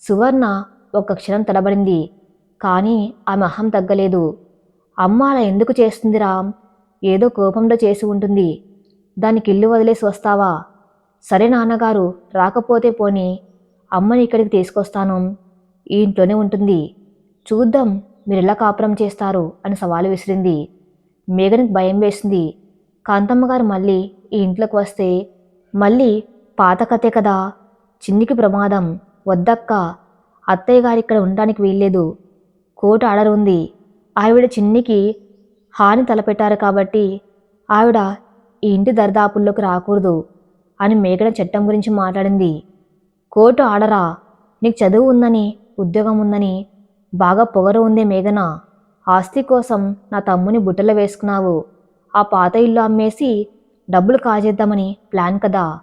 సువర్ణ ఒక్క క్షణం తడబడింది. కానీ ఆమె అహం తగ్గలేదు. అమ్మ అలా ఎందుకు చేస్తుందిరా? ఏదో కోపంలో చేసి ఉంటుంది. దానికి ఇల్లు వదిలేసి వస్తావా? సరే నాన్నగారు, రాకపోతే పోనీ అమ్మని ఇక్కడికి తీసుకొస్తాను. ఈ ఇంట్లోనే ఉంటుంది. చూద్దాం మీరు ఎలా కాపురం చేస్తారు అని సవాలు విసిరింది. మేఘనకి భయం వేసింది. కాంతమ్మ గారు మళ్ళీ ఈ ఇంట్లోకి వస్తే మళ్ళీ పాత కథే కదా. చిన్నికి ప్రమాదం. వద్దక్క, అత్తయ్య గారు ఇక్కడ ఉండడానికి వీల్లేదు. కోర్టు ఆర్డర్ ఉంది. ఆవిడ చిన్నికి హాని తలపెట్టారు కాబట్టి ఆవిడ ఈ ఇంటి దరిదాపుల్లోకి రాకూడదు అని మేఘన చట్టం గురించి మాట్లాడింది. కోర్టు ఆర్డరా? నీకు చదువు ఉందని, ఉద్యోగం ఉందని బాగా పొగరు ఉందే మేఘన. ఆస్తి కోసం నా తమ్ముని బుట్టలో వేసుకున్నావు. ఆ పాత ఇల్లు అమ్మేసి డబ్బులు కాజేద్దామని ప్లాన్ కదా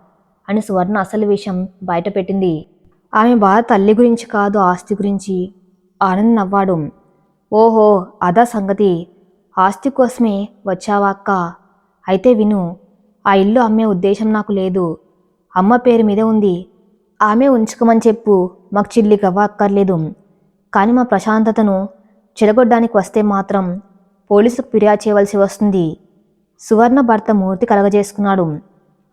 అని సువర్ణ అసలు విషయం బయటపెట్టింది. ఆమె బాధ తల్లి గురించి కాదు, ఆస్తి గురించి. ఆనంద్ నవ్వాడు. ఓహో, అదా సంగతి. ఆస్తి కోసమే వచ్చావా అక్క? అయితే విను. ఆ ఇల్లు అమ్మే ఉద్దేశం నాకు లేదు. అమ్మ పేరు మీదే ఉంది. ఆమె ఉంచుకోమని చెప్పు. మాకు చిల్లి గవ్వ అక్కర్లేదు. కానీ మా ప్రశాంతతను చెడగొట్టడానికి వస్తే మాత్రం పోలీసులకు ఫిర్యాదు చేయవలసి వస్తుంది. సువర్ణ భర్త మూర్తి కలగజేసుకున్నాడు.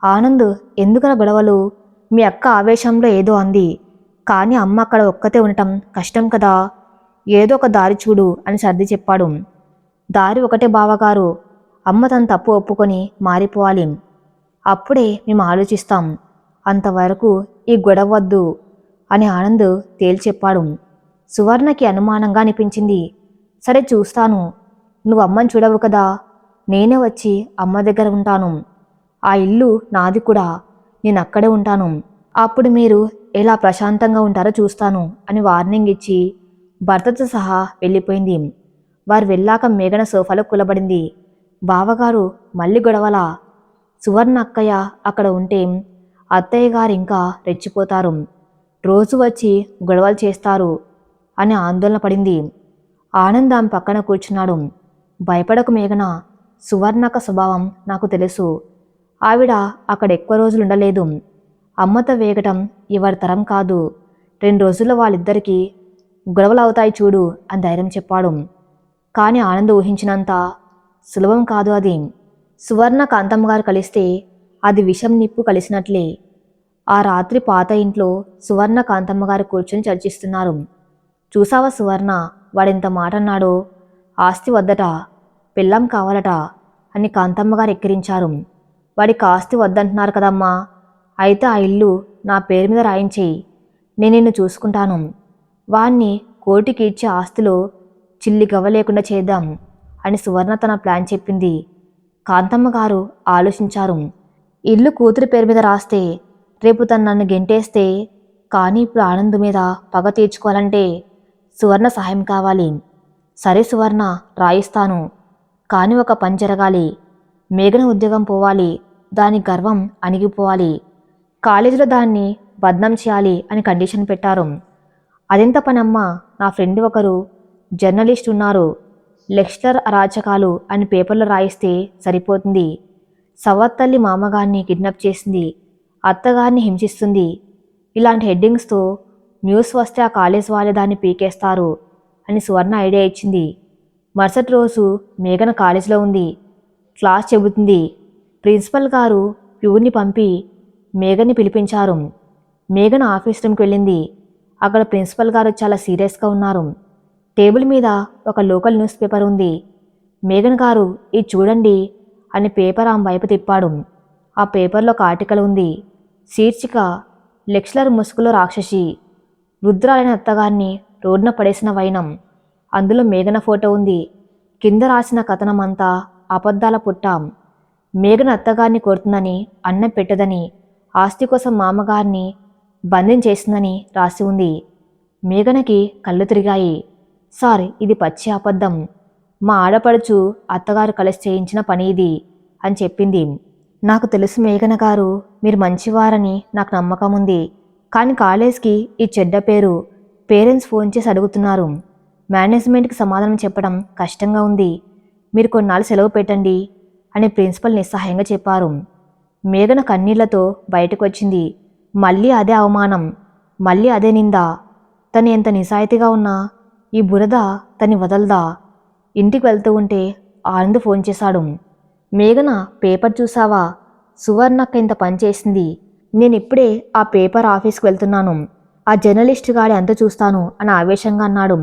ఆనంద్, ఎందుకలా గొడవలు? మీ అక్క ఆవేశంలో ఏదో అంది. కానీ అమ్మ అక్కడ ఒక్కతే ఉండటం కష్టం కదా. ఏదో ఒక దారి చూడు అని సర్ది చెప్పాడు. దారి ఒకటే బావగారు. అమ్మ తన తప్పు ఒప్పుకొని మారిపోవాలి. అప్పుడే మేము ఆలోచిస్తాం. అంతవరకు ఈ గొడవ వద్దు అని ఆనంద్ తేల్చెప్పాడు. సువర్ణకి అనుమానంగా అనిపించింది. సరే చూస్తాను, నువ్వు అమ్మని చూడవు కదా, నేనే వచ్చి అమ్మ దగ్గర ఉంటాను. ఆ ఇల్లు నాది కూడా, నేను అక్కడే ఉంటాను. అప్పుడు మీరు ఎలా ప్రశాంతంగా ఉంటారో చూస్తాను అని వార్నింగ్ ఇచ్చి భర్తతో సహా వెళ్ళిపోయింది. వారు వెళ్ళాక మేఘన సోఫాలో కూలబడింది. బావగారు మళ్ళీ గొడవలా? సువర్ణ అక్కయ్య అక్కడ ఉంటే అత్తయ్య గారు ఇంకా రెచ్చిపోతారు, రోజు వచ్చి గొడవలు చేస్తారు అని ఆందోళన పడింది. ఆనంద్ ఆమె పక్కన కూర్చున్నాడు. భయపడకు మేఘన, సువర్ణక్క స్వభావం నాకు తెలుసు. ఆవిడ అక్కడ ఎక్కువ రోజులు ఉండలేదు. అమ్మతో వేగటం ఎవరి తరం కాదు. 2 రోజుల్లో వాళ్ళిద్దరికీ గొడవలు అవుతాయి చూడు అని ధైర్యం చెప్పాడు. కానీ ఆనంద్ ఊహించినంత సులభం కాదు అది. సువర్ణ కాంతమ్మ గారు కలిస్తే అది విషం నిప్పు కలిసినట్లే. ఆ రాత్రి పాత ఇంట్లో సువర్ణ కాంతమ్మ గారు కూర్చొని చర్చిస్తున్నారు. చూసావా సువర్ణ, వాడెంత మాట అన్నాడో, ఆస్తి వద్దట, పెళ్ళాం కావాలట అని కాంతమ్మ గారు ఎక్కిరించారు. వాడికి ఆస్తి వద్దంటున్నారు కదమ్మా, అయితే ఆ ఇల్లు నా పేరు మీద రాయించేయి, నేను నిన్ను చూసుకుంటాను. వాణ్ణి కోటికి ఇచ్చే ఆస్తిలో చిల్లి గవ్వ లేకుండా చేద్దాం అని సువర్ణ తన ప్లాన్ చెప్పింది. కాంతమ్మ గారు ఆలోచించారు. ఇల్లు కూతురి పేరు మీద రాస్తే రేపు తను నన్ను గెంటేస్తే, కానీ ఇప్పుడు ఆనంద్ మీద పగ తీర్చుకోవాలంటే సువర్ణ సహాయం కావాలి. సరే సువర్ణ, రాయిస్తాను, కానీ ఒక పని జరగాలి. మేఘన ఉద్యోగం పోవాలి, దాని గర్వం అణిగిపోవాలి, కాలేజీలో దాన్ని బద్నాం చేయాలి అని కండిషన్ పెట్టారు. అదెంత పనమ్మా, నా ఫ్రెండ్ ఒకరు జర్నలిస్ట్ ఉన్నారు, లెక్చరర్ అరాచకాలు అని పేపర్లో రాయిస్తే సరిపోతుంది. సవత్తల్లి మామగారిని కిడ్నాప్ చేసింది, అత్తగారిని హింసిస్తుంది, ఇలాంటి హెడ్డింగ్స్తో న్యూస్ వస్తే ఆ కాలేజ్ వాళ్ళే దాన్ని పీకేస్తారు అని సువర్ణ ఐడియా ఇచ్చింది. మరుసటి రోజు మేఘన కాలేజీలో ఉంది. క్లాస్ చెబుతుంది. ప్రిన్సిపల్ గారు ప్యూర్ని పంపి మేఘన్ని పిలిపించారు. మేఘన ఆఫీస్ రూమ్కి వెళ్ళింది. అక్కడ ప్రిన్సిపల్ గారు చాలా సీరియస్గా ఉన్నారు. టేబుల్ మీద ఒక లోకల్ న్యూస్ పేపర్ ఉంది. మేఘన్ గారు ఇది చూడండి అని పేపర్ ఆమె వైపు తిప్పాడు. ఆ పేపర్లో ఒక ఆర్టికల్ ఉంది. శీర్షిక లెక్చరర్ ముసుగులో రాక్షసి, రుద్రాలైన అత్తగారిని రోడ్న పడేసిన వైనం. అందులో మేఘన ఫోటో ఉంది. కింద రాసిన కథనం అంతా అబద్ధాల పుట్టాం. మేఘన అత్తగారిని కొడుతుందని, అన్నం పెట్టదని, ఆస్తి కోసం మామగారిని బంధించేసిందని రాసి ఉంది. మేఘనకి కళ్ళు తిరిగాయి. సార్, ఇది పచ్చి అబద్ధం. మా ఆడపడుచు అత్తగారు కలిసి చేయించిన పని ఇది అని చెప్పింది. నాకు తెలుసు మేఘన గారు, మీరు మంచివారని నాకు నమ్మకం ఉంది. కానీ కాలేజ్కి ఈ చెడ్డ పేరు. పేరెంట్స్ ఫోన్ చేసి అడుగుతున్నారు. మేనేజ్మెంట్కి సమాధానం చెప్పడం కష్టంగా ఉంది. మీరు కొన్నాళ్ళు సెలవు పెట్టండి అని ప్రిన్సిపల్ నిస్సహాయంగా చెప్పారు. మేఘన కన్నీళ్లతో బయటకు వచ్చింది. మళ్ళీ అదే అవమానం, మళ్ళీ అదే నింద. తను ఎంత నిజాయితీగా ఉన్నా ఈ బురద తన్ని వదలదా? ఇంటికి వెళ్తూ ఉంటే ఆనంద్ ఫోన్ చేశాడు. మేఘన, పేపర్ చూసావా? సువర్ణక్క ఇంత పనిచేసింది. నేనిప్పుడే ఆ పేపర్ ఆఫీస్కి వెళ్తున్నాను. ఆ జర్నలిస్ట్ గాడి అంత చూస్తాను అని ఆవేశంగా అన్నాడు.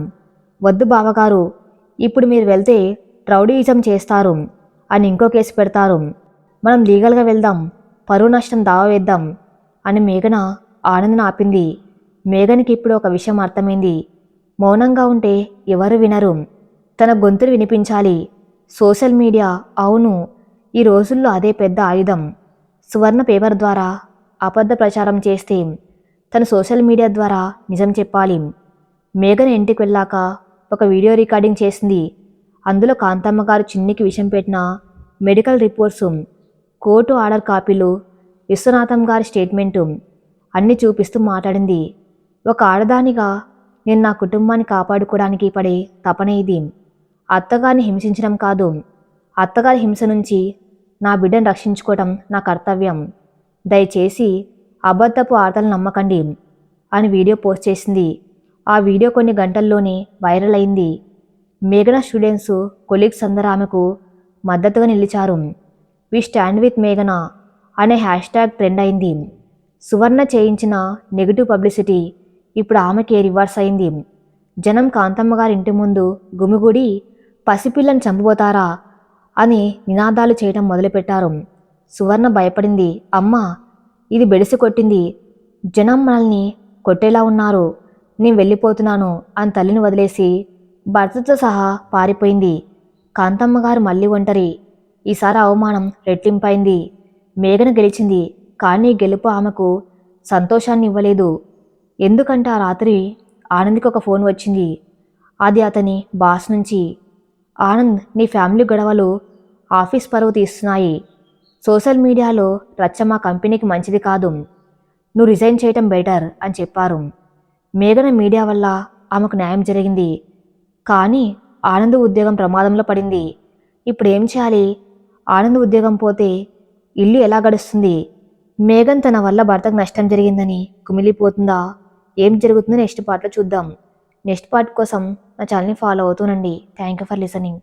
వద్దు బావగారు, ఇప్పుడు మీరు వెళ్తే రౌడీయిజం చేస్తారు అని ఇంకో కేసు పెడతారు. మనం లీగల్గా వెళ్దాం, పరువు నష్టం దావా వేద్దాం అని మేఘన ఆనందను ఆపింది. మేఘనకి ఇప్పుడు ఒక విషయం అర్థమైంది. మౌనంగా ఉంటే ఎవరు వినరు. తన గొంతును వినిపించాలి. సోషల్ మీడియా, అవును, ఈ రోజుల్లో అదే పెద్ద ఆయుధం. సువర్ణ పేపర్ ద్వారా అబద్ధ ప్రచారం చేస్తే తను సోషల్ మీడియా ద్వారా నిజం చెప్పాలి. మేఘన ఇంటికి వెళ్ళాక ఒక వీడియో రికార్డింగ్ చేసింది. అందులో కాంతమ్మ గారు చిన్నికి విషం పెట్టిన మెడికల్ రిపోర్ట్సు, కోర్టు ఆర్డర్ కాపీలు, విశ్వనాథం గారి స్టేట్మెంటు అన్నీ చూపిస్తూ మాట్లాడింది. ఒక ఆడదానిగా నేను నా కుటుంబాన్ని కాపాడుకోవడానికి పడే తపన ఇది. అత్తగారిని హింసించడం కాదు, అత్తగారి హింస నుంచి నా బిడ్డను రక్షించుకోవటం నా కర్తవ్యం. దయచేసి అబద్ధపు వార్తలు నమ్మకండి అని వీడియో పోస్ట్ చేసింది. ఆ వీడియో కొన్ని గంటల్లోనే వైరల్ అయింది. మేఘన స్టూడెంట్స్, కొలీగ్స్ అందరూ ఆమెకు మద్దతుగా నిలిచారు. వి స్టాండ్ విత్ మేఘన అనే హ్యాష్ట్యాగ్ ట్రెండ్ అయింది. సువర్ణ చేయించిన నెగిటివ్ పబ్లిసిటీ ఇప్పుడు ఆమెకే రివర్స్ అయింది. జనం కాంతమ్మ గారి ఇంటి ముందు గుమిగూడి పసిపిల్లని చంపబోతారా అని నినాదాలు చేయడం మొదలుపెట్టారు. సువర్ణ భయపడింది. అమ్మా, ఇది బెడిసి కొట్టింది. జనం మనల్ని కొట్టేలా ఉన్నారు. నేను వెళ్ళిపోతున్నాను అని తల్లిని వదిలేసి భర్తతో సహా పారిపోయింది. కాంతమ్మ గారు మళ్ళీ ఒంటరి. ఈసారి అవమానం రెట్టింపైంది. మేఘన గెలిచింది, కానీ గెలుపు ఆమెకు సంతోషాన్ని ఇవ్వలేదు. ఎందుకంటే ఆ రాత్రి ఆనంద్కి ఒక ఫోన్ వచ్చింది. అది అతని బాస్ నుంచి. ఆనంద్, నీ ఫ్యామిలీ గొడవలు ఆఫీస్ పరువు తీస్తున్నాయి. సోషల్ మీడియాలో రచ్చ మా కంపెనీకి మంచిది కాదు. నువ్వు రిజైన్ చేయటం బెటర్ అని చెప్పారు. మేఘన మీడియా వల్ల ఆమెకు న్యాయం జరిగింది, కానీ ఆనంద్ ఉద్యోగం ప్రమాదంలో పడింది. ఇప్పుడు ఏం చేయాలి? ఆనంద్ ఉద్యోగం పోతే ఇల్లు ఎలా గడుస్తుంది? మేఘన్ తన వల్ల భర్తకు నష్టం జరిగిందని కుమిలిపోతుందా? ఏం జరుగుతుందో నెక్స్ట్ పార్ట్లో చూద్దాం. నెక్స్ట్ పార్ట్ కోసం నా ఛానల్ని ఫాలో అవుతూనండి. Thank you for listening.